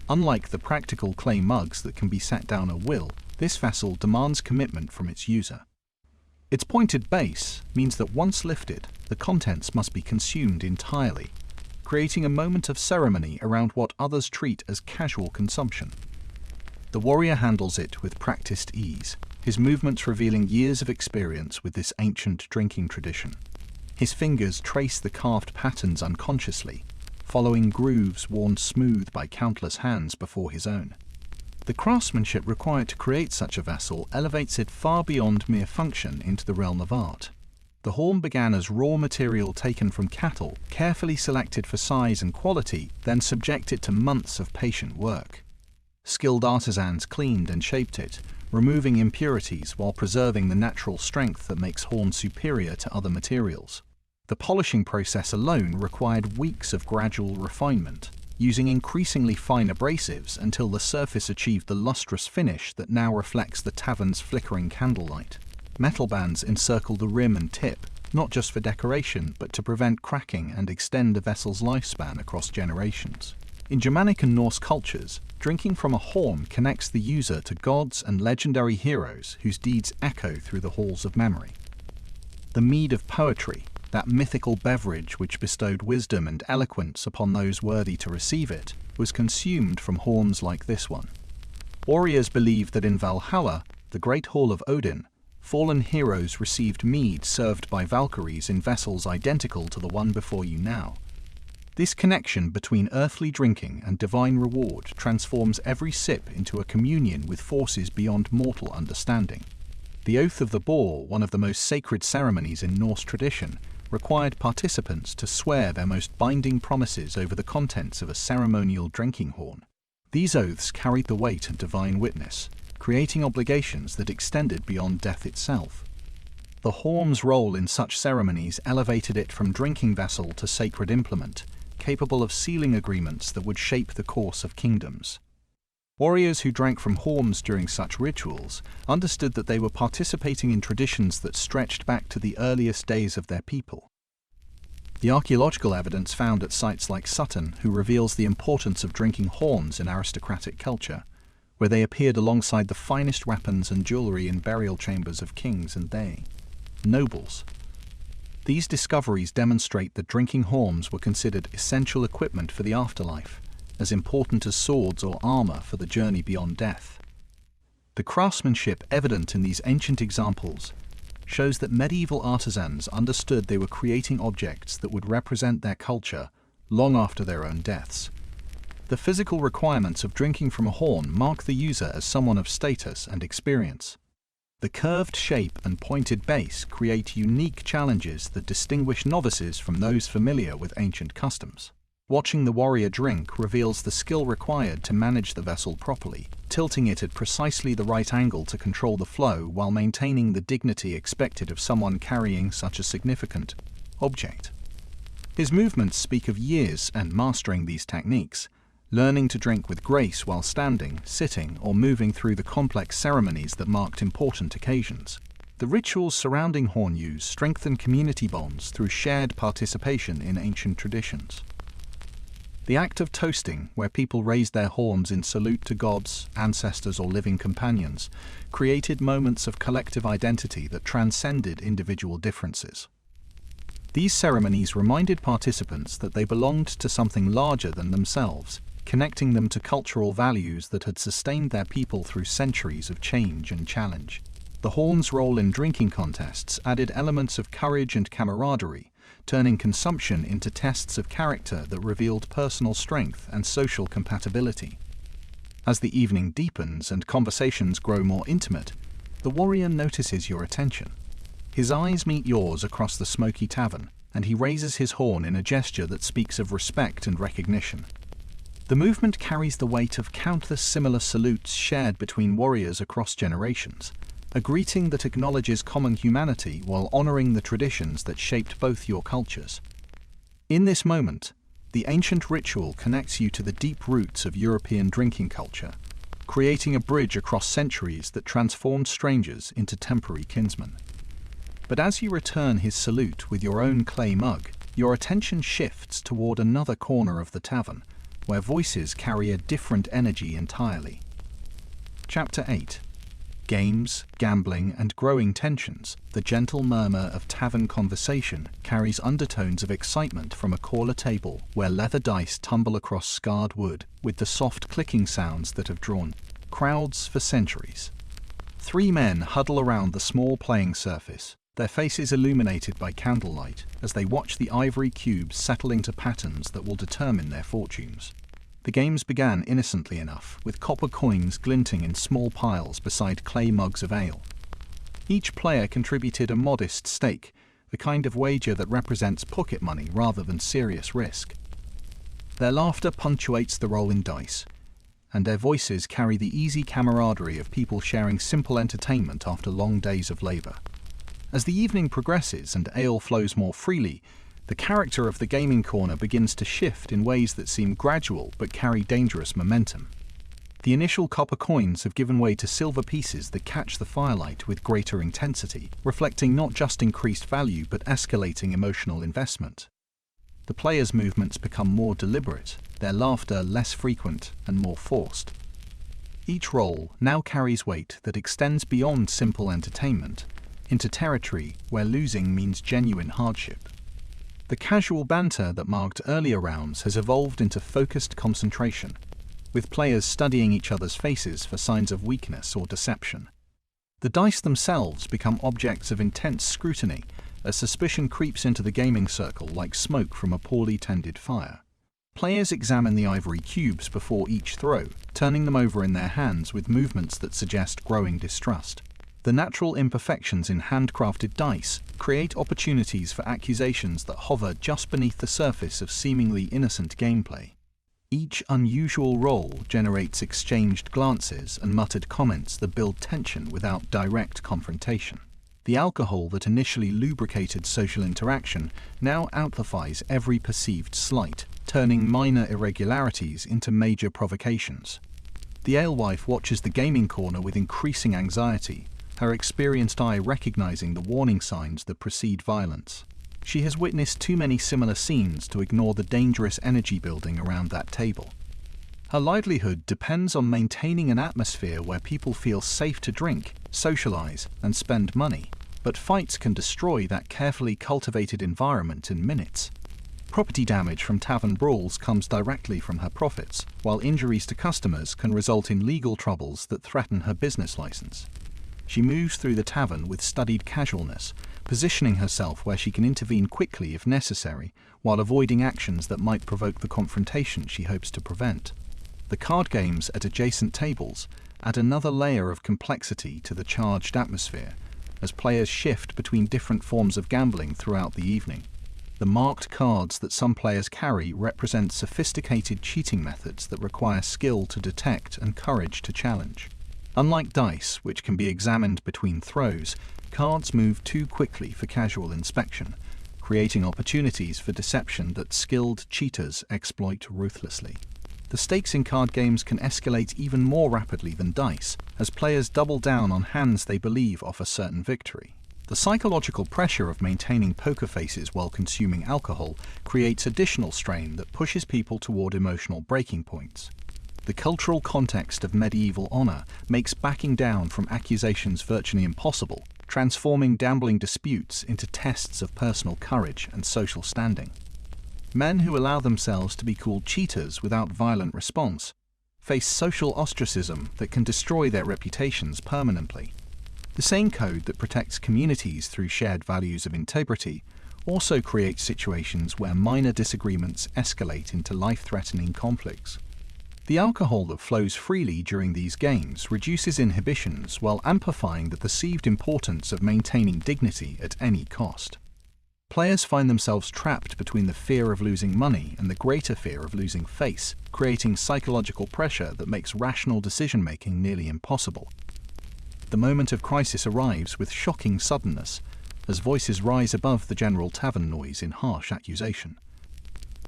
Unlike the practical clay mugs that can be set down at will, this vessel demands commitment from its user. Its pointed base means that once lifted, the contents must be consumed entirely, creating a moment of ceremony around what others treat as casual consumption. The warrior handles it with practiced ease, his movements revealing years of experience with this ancient drinking tradition. His fingers trace the carved patterns unconsciously, following grooves worn smooth by countless hands before his own. The craftsmanship required to create such a vessel elevates it far beyond mere function into the realm of art. The horn began as raw material taken from cattle, carefully selected for size and quality, then subjected to months of patient work. Skilled artisans cleaned and shaped it, removing impurities while preserving the natural strength that makes horn superior to other materials. The polishing process alone required weeks of gradual refinement, using increasingly fine abrasives until the surface achieved the lustrous finish that now reflects the tavern's flickering candlelight. Metal bands encircle the rim and tip, not just for decoration, but to prevent cracking and extend a vessel's lifespan across generations. In Germanic and Norse cultures, drinking from a horn connects the user to gods and legendary heroes whose deeds echo through the halls of memory. The mead of poetry, that mythical beverage which bestowed wisdom and eloquence upon those worthy to receive it, was consumed from horns like this one. Warriors believed that in Valhalla, the great hall of Odin, fallen heroes received mead served by Valkyries in vessels identical to the one before you now. This connection between earthly drinking and divine reward transforms every sip into a communion with forces beyond mortal understanding. The oath of the boar, one of the most sacred ceremonies in Norse tradition, required participants to swear their most binding promises over the contents of a ceremonial drinking horn. These oaths carried the weight of divine witness, creating obligations that extended beyond death itself. The horn's role in such ceremonies elevated it from drinking vessel to sacred implement, capable of sealing agreements that would shape the course of kingdoms. Warriors who drank from horns during such rituals understood that they were participating in traditions that stretched back to the earliest days of their people. The archaeological evidence found at sites like Sutton reveals the importance of drinking horns in aristocratic culture, where they appeared alongside the finest weapons and jewelry in burial chambers of kings and nobles. These discoveries demonstrate that drinking horns were considered essential equipment for the afterlife, as important as swords or armor for the journey beyond death. The craftsmanship evident in these ancient examples shows that medieval artisans understood they were creating objects that would represent their culture long after their own deaths. The physical requirements of drinking from a horn mark the user as someone of status and experience. The curved shape and pointed base create unique challenges that distinguish novices from those familiar with ancient customs. Watching the warrior drink reveals the skill required to manage the vessel properly, tilting it at precisely the right angle to control the flow while maintaining the dignity expected of someone carrying such a significant object. His movements speak of years and mastering these techniques, learning to drink with grace while standing, sitting, or moving through the complex ceremonies that marked important occasions. The rituals surrounding horn use strengthen community bonds through shared participation in ancient traditions. The act of toasting, where people raised their horns in salute to gods, ancestors, or living companions, created moments of collective identity that transcended individual differences. These ceremonies reminded participants that they belonged to something larger than themselves, connecting them to cultural values that had sustained their people through centuries of change and challenge. The horn's role in drinking contests added elements of courage and camaraderie, turning consumption into tests of character that revealed personal strength and social compatibility. As the evening deepens and conversations grow more intimate, the warrior notices your attention. His eyes meet yours across the smoky tavern, and he raises his horn in a gesture that speaks of respect and recognition. The movement carries the weight of countless similar salutes shared between warriors across generations, a greeting that acknowledges common humanity while honoring the traditions that shaped both your cultures. In this moment, the ancient ritual connects you to the deep roots of European drinking culture, creating a bridge across centuries that transformed strangers into temporary kinsmen. But as you return his salute with your own clay mug, your attention shifts toward another corner of the tavern, where voices carry a different energy entirely. Chapter 8. Games, gambling, and growing tensions. The gentle murmur of tavern conversation carries undertones of excitement from a corner table where leather dice tumble across scarred wood with the soft clicking sounds that have drawn crowds for centuries. Three men huddle around the small playing surface, their faces illuminated by candlelight as they watch the ivory cubes settle into patterns that will determine their fortunes. The games began innocently enough, with copper coins glinting in small piles beside clay mugs of ale. Each player contributed a modest stake, the kind of wager that represents pocket money rather than serious risk. Their laughter punctuates the rolling dice, and their voices carry the easy camaraderie of people sharing simple entertainment after long days of labor. As the evening progresses and ale flows more freely, the character of the gaming corner begins to shift in ways that seem gradual but carry dangerous momentum. The initial copper coins have given way to silver pieces that catch the firelight with greater intensity, reflecting not just increased value but escalating emotional investment. The players' movements become more deliberate, their laughter less frequent and more forced. Each roll now carries weight that extends beyond simple entertainment into territory where losing means genuine hardship. The casual banter that marked earlier rounds has evolved into focused concentration, with players studying each other's faces for signs of weakness or deception. The dice themselves become objects of intense scrutiny as suspicion creeps into the gaming circle like smoke from a poorly tended fire. Players examine the ivory cubes before each throw, turning them over in their hands with movements that suggest growing distrust. The natural imperfections in handcrafted dice create opportunities for accusations that hover just beneath the surface of seemingly innocent gameplay. Each unusual roll generates exchanged glances and muttered comments that build tension without direct confrontation. The alcohol that initially lubricated social interaction now amplifies every perceived slight, turning minor irregularities into major provocations. The alewife watches the gaming corner with increasing anxiety, her experienced eye recognizing the warning signs that precede violence. She has witnessed too many similar scenes to ignore the dangerous energy building around that table. Her livelihood depends on maintaining an atmosphere where people feel safe to drink, socialize, and spend money, but fights can destroy that carefully cultivated environment in minutes. Property damage from tavern brawls comes directly from her profits, while injuries to customers can result in legal troubles that threaten her business license. She moves through the tavern with studied casualness, positioning herself where she can intervene quickly if necessary, while avoiding actions that might provoke the confrontation she hopes to prevent. The card games at adjacent tables add another layer of complexity to the charged atmosphere, as players shift between different forms of gambling throughout the evening. The marked cards that some players carry represent sophisticated cheating methods that require skill to detect and courage to challenge. Unlike dice, which can be examined between throws, cards move too quickly for casual inspection, creating opportunities for deception that skilled cheaters exploit ruthlessly. The stakes in card games can escalate even more rapidly than dice, as players double down on hands they believe offer certain victory. The psychological pressure of maintaining poker faces while consuming alcohol creates additional strain that pushes people toward emotional breaking points. The cultural context of medieval honor makes backing down from accusations virtually impossible, transforming gambling disputes into tests of personal courage and social standing. Men who allow themselves to be called cheaters without violent response face social ostracism that can destroy their reputations permanently. The same code that protects communities through shared values of integrity also creates situations where minor disagreements escalate into life-threatening conflicts. The alcohol that flows freely during these games reduces inhibitions while amplifying the perceived importance of maintaining dignity at any cost. Players find themselves trapped between the fear of losing money and the greater fear of losing face, creating psychological pressure that makes rational decision-making nearly impossible. The moment of crisis arrives with shocking suddenness, as voices rise above the general tavern noise in harsh accusation.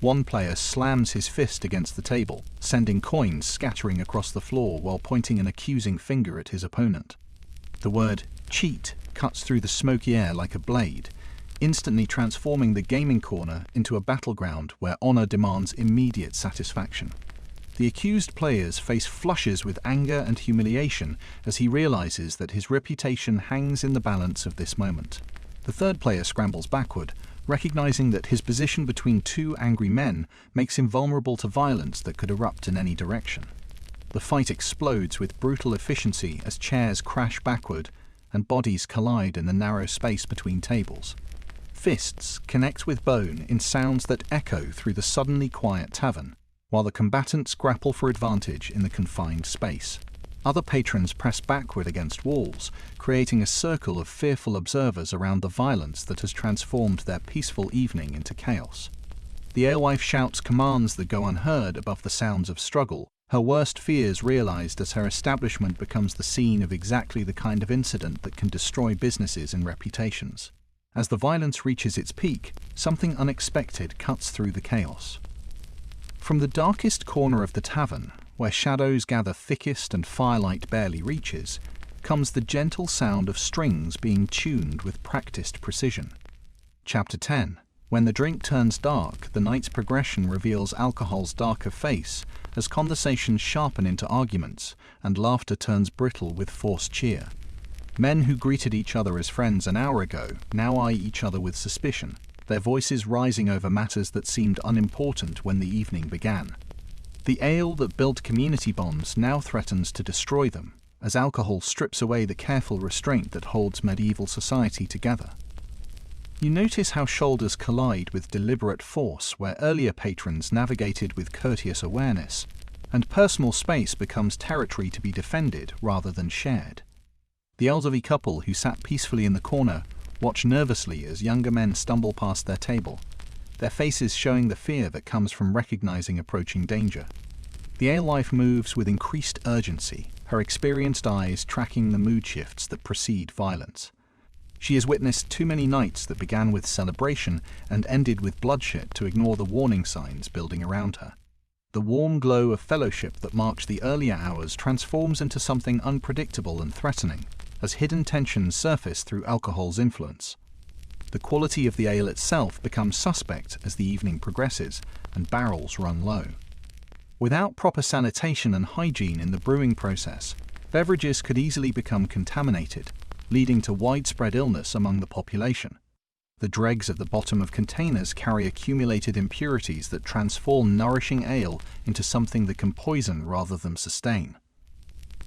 One player slams his fist against the table, sending coins scattering across the floor while pointing an accusing finger at his opponent. The word cheat cuts through the smoky air like a blade, instantly transforming the gaming corner into a battleground where honor demands immediate satisfaction. The accused players face flushes with anger and humiliation as he realizes that his reputation hangs in the balance of this moment. The third player scrambles backward, recognizing that his position between two angry men makes him vulnerable to violence that could erupt in any direction. The fight explodes with brutal efficiency as chairs crash backward and bodies collide in the narrow space between tables. Fists connect with bone in sounds that echo through the suddenly quiet tavern, while the combatants grapple for advantage in the confined space. Other patrons press backward against walls, creating a circle of fearful observers around the violence that has transformed their peaceful evening into chaos. The alewife shouts commands that go unheard above the sounds of struggle, her worst fears realized as her establishment becomes the scene of exactly the kind of incident that can destroy businesses and reputations. As the violence reaches its peak, something unexpected cuts through the chaos. From the darkest corner of the tavern, where shadows gather thickest and firelight barely reaches, comes the gentle sound of strings being tuned with practiced precision. Chapter 10. When the drink turns dark, the night's progression reveals alcohol's darker face as conversations sharpen into arguments and laughter turns brittle with forced cheer. Men who greeted each other as friends an hour ago now eye each other with suspicion, their voices rising over matters that seemed unimportant when the evening began. The ale that built community bonds now threatens to destroy them, as alcohol strips away the careful restraint that holds medieval society together. You notice how shoulders collide with deliberate force where earlier patrons navigated with courteous awareness, and personal space becomes territory to be defended rather than shared. The elderly couple who sat peacefully in the corner watch nervously as younger men stumble past their table, their faces showing the fear that comes from recognizing approaching danger. The alewife moves with increased urgency, her experienced eyes tracking the mood shifts that precede violence. She has witnessed too many nights that began with celebration and ended with bloodshed to ignore the warning signs building around her. The warm glow of fellowship that marked the earlier hours transforms into something unpredictable and threatening, as hidden tensions surface through alcohol's influence. The quality of the ale itself becomes suspect as the evening progresses and barrels run low. Without proper sanitation and hygiene in the brewing process, beverages could easily become contaminated, leading to widespread illness among the population. The dregs at the bottom of containers carry accumulated impurities that transform nourishing ale into something that can poison rather than sustain.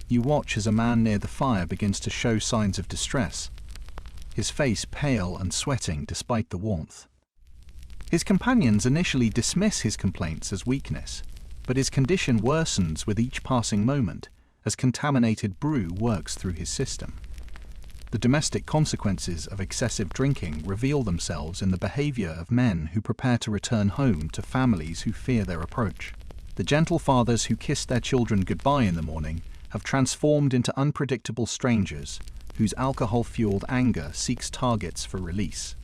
You watch as a man near the fire begins to show signs of distress, his face pale and sweating despite the warmth. His companions initially dismiss his complaints as weakness, but his condition worsens with each passing moment as contaminated brew works through his system. The domestic consequences of excessive drinking reveal themselves in the behavior of men who prepare to return home to families who fear their approach. The gentle fathers who kissed their children goodbye in the morning have transformed into unpredictable strangers whose alcohol-fueled anger seeks targets for release.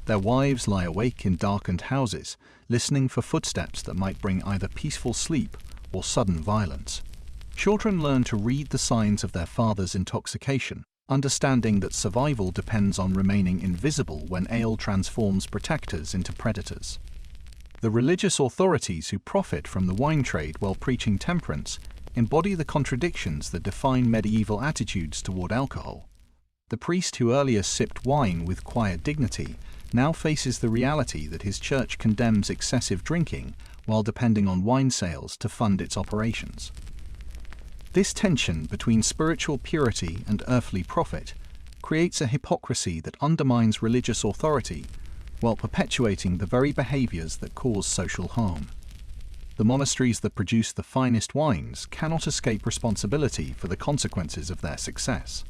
Their wives lie awake in darkened houses, listening for footsteps that might bring either peaceful sleep or sudden violence. Children learn to read the signs of their father's intoxication, understanding that survival depends on remaining invisible when ale transforms protectors into predators. The religious authorities who profit from the wine trade while preaching temperance embody the contradictions that define medieval attitudes toward alcohol. The priest who earlier sipped wine with quiet dignity now faces the reality that his church condemns excessive drinking while depending on wine sales to fund its operations. This tension between spiritual purity and earthly profit creates a hypocrisy that undermines religious authority while perpetuating the very behaviors that cause social harm. The monasteries that produce the finest wines cannot escape responsibility for the consequences of their success.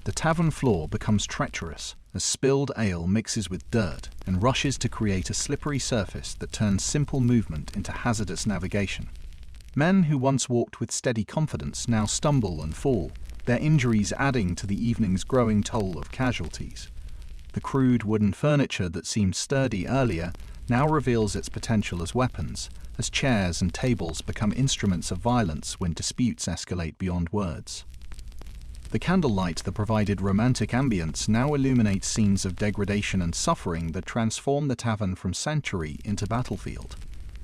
The tavern floor becomes treacherous as spilled ale mixes with dirt and rushes to create a slippery surface that turns simple movement into hazardous navigation. Men who once walked with steady confidence now stumble and fall, their injuries adding to the evening's growing toll of casualties. The crude wooden furniture that seemed sturdy earlier now reveals its potential as weapons, as chairs and tables become instruments of violence when disputes escalate beyond words. The candlelight that provided romantic ambience now illuminates scenes of degradation and suffering that transform the tavern from sanctuary into battlefield.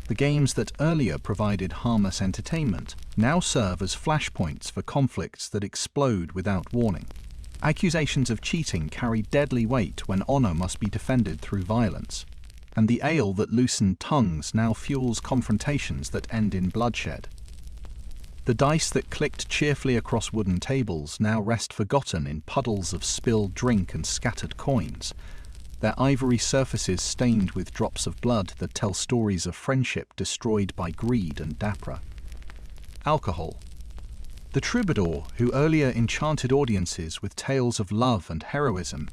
The games that earlier provided harmless entertainment now serve as flashpoints for conflicts that explode without warning. Accusations of cheating carry deadly weight when honor must be defended through violence, and the ale that loosened tongues now fuels confrontations that end in bloodshed. The dice that clicked cheerfully across wooden tables now rest forgotten in puddles of spilled drink and scattered coins, their ivory surfaces stained with drops of blood that tell stories of friendship destroyed by greed and dapper. Alcohol. The troubadour, who earlier enchanted audiences with tales of love and heroism,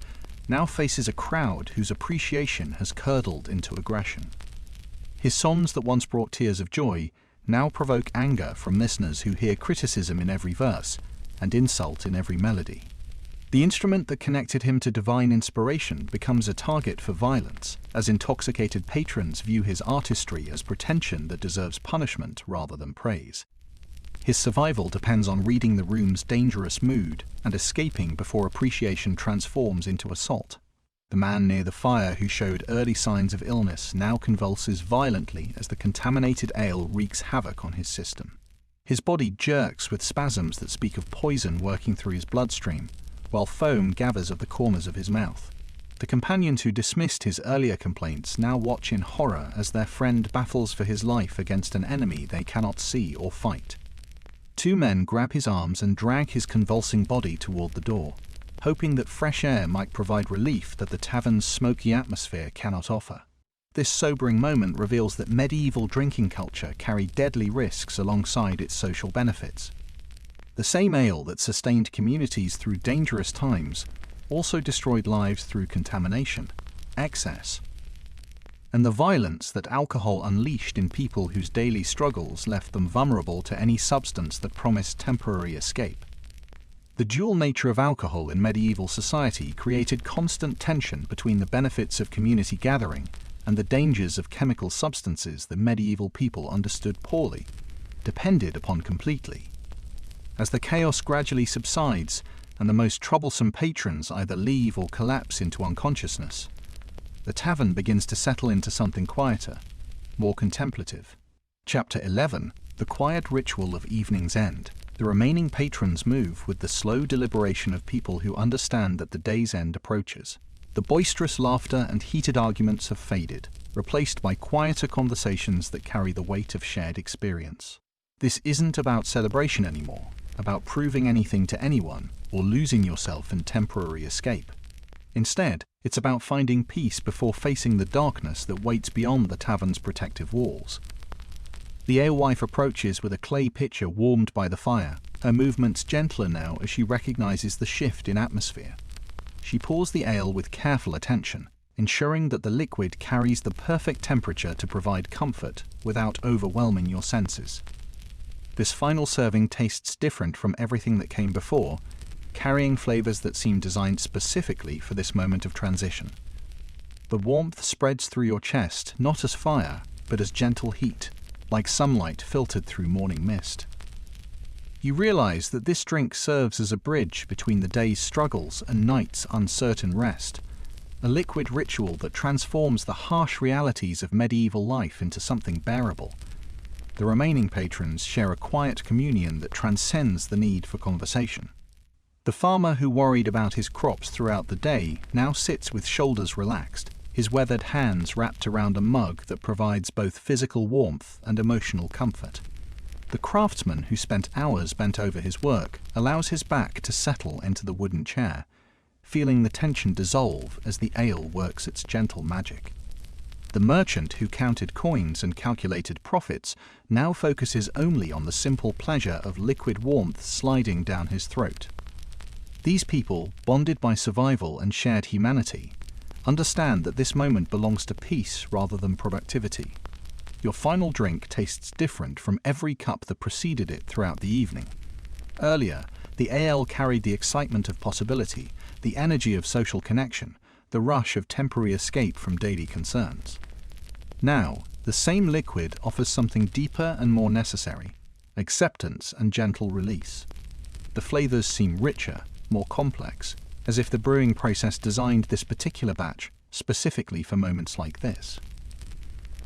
now faces a crowd whose appreciation has curdled into aggression. His songs that once brought tears of joy now provoke anger from listeners who hear criticism in every verse and insult in every melody. The instrument that connected him to divine inspiration becomes a target for violence, as intoxicated patrons view his artistry as pretension that deserves punishment rather than praise. His survival depends on reading the room's dangerous mood and escaping before appreciation transforms into assault. The man near the fire who showed early signs of illness now convulses violently as the contaminated ale wreaks havoc on his system. His body jerks with spasms that speak of poison working through his bloodstream, while foam gathers at the corners of his mouth. The companions who dismissed his earlier complaints now watch in horror as their friend battles for his life against an enemy they cannot see or fight. Two men grab his arms and drag his convulsing body toward the door, hoping that fresh air might provide relief that the tavern's smoky atmosphere cannot offer. This sobering moment reveals that medieval drinking culture carried deadly risks alongside its social benefits. The same ale that sustained communities through dangerous times also destroyed lives through contamination, excess, and the violence that alcohol unleashed in people whose daily struggles left them vulnerable to any substance that promised temporary escape. The dual nature of alcohol in medieval society created constant tension between the benefits of community gathering and the dangers of chemical substances that medieval people understood poorly, depended upon completely. As the chaos gradually subsides and the most troublesome patrons either leave or collapse into unconsciousness, the tavern begins to settle into something quieter, more contemplative. Chapter 11: The Quiet Ritual of Evening's End. The remaining patrons move with the slow deliberation of people who understand that the day's end approaches. The boisterous laughter and heated arguments have faded, replaced by quieter conversations that carry the weight of shared experience. This isn't about celebration anymore, about proving anything to anyone or losing yourself in temporary escape. Instead, it's about finding peace before facing the darkness that waits beyond the tavern's protective walls. The alewife approaches with a clay pitcher warmed by the fire, her movements gentler now as she recognizes the shift in atmosphere. She pours the ale with careful attention, ensuring that the liquid carries the perfect temperature to provide comfort without overwhelming your senses. This final serving tastes different from everything that came before, carrying flavors that seem designed specifically for this moment of transition. The warmth spreads through your chest not as fire, but as gentle heat, like sunlight filtered through morning mist. You realize that this drink serves as a bridge between the day's struggles and night's uncertain rest, a liquid ritual that transforms the harsh realities of medieval life into something bearable. The remaining patrons share a quiet communion that transcends the need for conversation. The farmer who worried about his crops throughout the day now sits with shoulders relaxed, his weathered hands wrapped around a mug that provides both physical warmth and emotional comfort. The craftsman who spent hours bent over his work allows his back to settle into the wooden chair, feeling the tension dissolve as the ale works its gentle magic. The merchant who counted coins and calculated profits now focuses only on the simple pleasure of liquid warmth sliding down his throat. These people, bonded by survival and shared humanity, understand that this moment belongs to peace rather than productivity. Your final drink tastes different from every cup that preceded it throughout the evening. Earlier, the ale carried the excitement of possibility, the energy of social connection, the rush of temporary escape from daily concerns. Now, the same liquid offers something deeper and more necessary: acceptance and gentle release. The flavors seem richer, more complex, as if the brewing process designed this particular batch specifically for moments like this.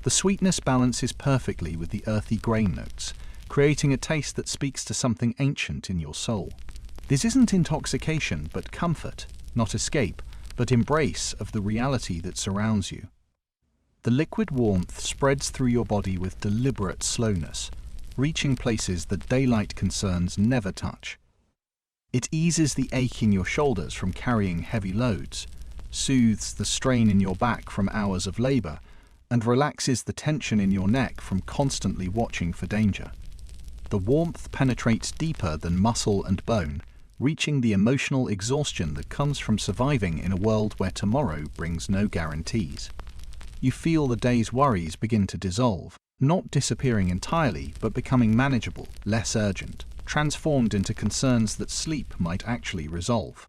The sweetness balances perfectly with the earthy grain notes, creating a taste that speaks to something ancient in your soul. This isn't intoxication, but comfort, not escape, but embrace of the reality that surrounds you. The liquid warmth spreads through your body with deliberate slowness, reaching places that daylight concerns never touch. It eases the ache in your shoulders from carrying heavy loads, soothes the strain in your back from hours of labor, and relaxes the tension in your neck from constantly watching for danger. The warmth penetrates deeper than muscle and bone, reaching the emotional exhaustion that comes from surviving in a world where tomorrow brings no guarantees. You feel the day's worries begin to dissolve, not disappearing entirely, but becoming manageable, less urgent, transformed into concerns that sleep might actually resolve.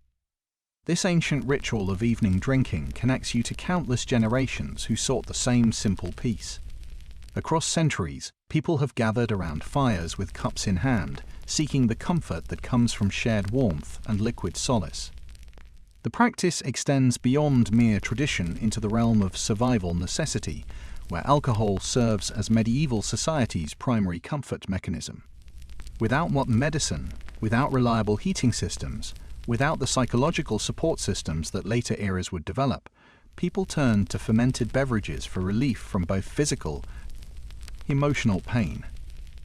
This ancient ritual of evening drinking connects you to countless generations who sought the same simple peace. Across centuries, people have gathered around fires with cups in hand, seeking the comfort that comes from shared warmth and liquid solace. The practice extends beyond mere tradition into the realm of survival necessity, where alcohol serves as medieval society's primary comfort mechanism. Without modern medicine, without reliable heating systems, without the psychological support systems that later eras would develop, people turned to fermented beverages for relief from both physical and emotional pain.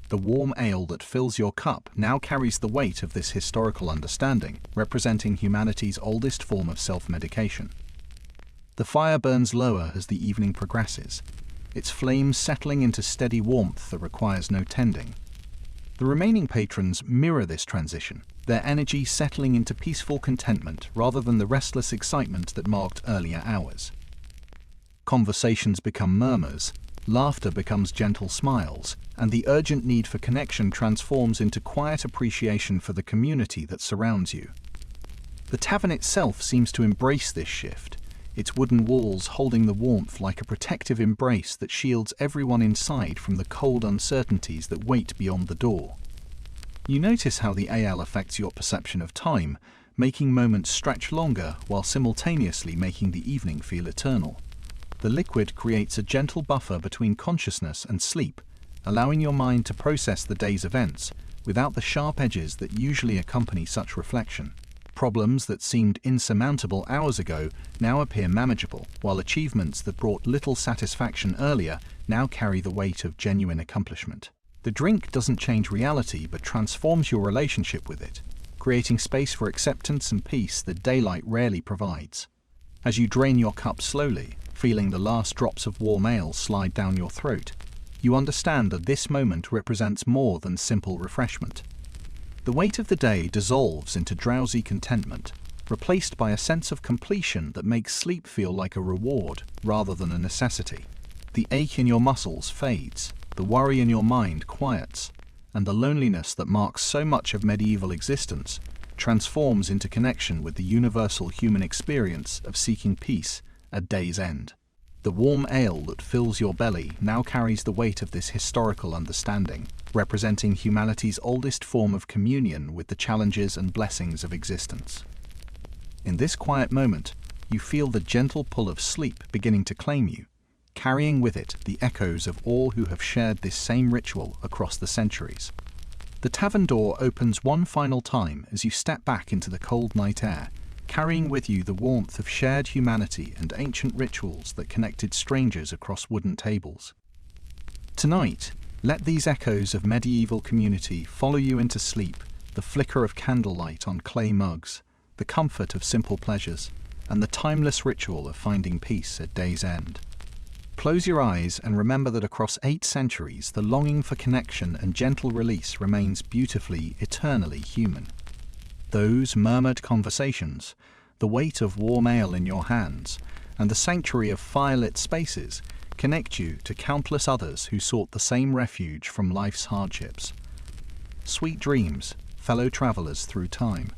The warm ale that fills your cup now carries the weight of this historical understanding, representing humanity's oldest form of self-medication. The fire burns lower as the evening progresses, its flames settling into steady warmth that requires no tending. The remaining patrons mirror this transition, their energy settling into peaceful contentment rather than the restless excitement that marked earlier hours. Conversations become murmurs, laughter becomes gentle smiles, and the urgent need for connection transforms into quiet appreciation for the community that surrounds you. The tavern itself seems to embrace this shift, its wooden walls holding the warmth like a protective embrace that shields everyone inside from the cold uncertainties that wait beyond the door. You notice how the ale affects your perception of time, making moments stretch longer while simultaneously making the evening feel eternal. The liquid creates a gentle buffer between consciousness and sleep, allowing your mind to process the day's events without the sharp edges that usually accompany such reflection. Problems that seemed insurmountable hours ago now appear manageable, while achievements that brought little satisfaction earlier now carry the weight of genuine accomplishment. The drink doesn't change reality but transforms your relationship with it, creating space for acceptance and peace that daylight rarely provides. As you drain your cup slowly, feeling the last drops of warm ale slide down your throat, you understand that this moment represents more than simple refreshment. The weight of the day dissolves into drowsy contentment, replaced by a sense of completion that makes sleep feel like a reward rather than a necessity. The ache in your muscles fades, the worry in your mind quiets, and the loneliness that marks so much of medieval existence transforms into connection with the universal human experience of seeking peace at day's end. The warm ale that fills your belly now carries the weight of this historical understanding, representing humanity's oldest form of communion with the challenges and blessings of existence. In this quiet moment, you feel the gentle pull of sleep beginning to claim you, carrying with it the echoes of all who have shared this same ritual across the centuries. The tavern door opens one final time as you step back into the cold night air, carrying with you the warmth of shared humanity and ancient rituals that connected strangers across wooden tables. Tonight, let these echoes of medieval community follow you into sleep, the flicker of candlelight on clay mugs, the comfort of simple pleasures, and the timeless ritual of finding peace at day's end. Close your eyes and remember that across 8 centuries, the longing for connection and gentle release remains beautifully, eternally human. Those murmured conversations, the weight of warm ale in your hands, and the sanctuary of firelit spaces connect you to countless others who sought the same refuge from life's hardships. Sweet dreams, fellow travelers through time.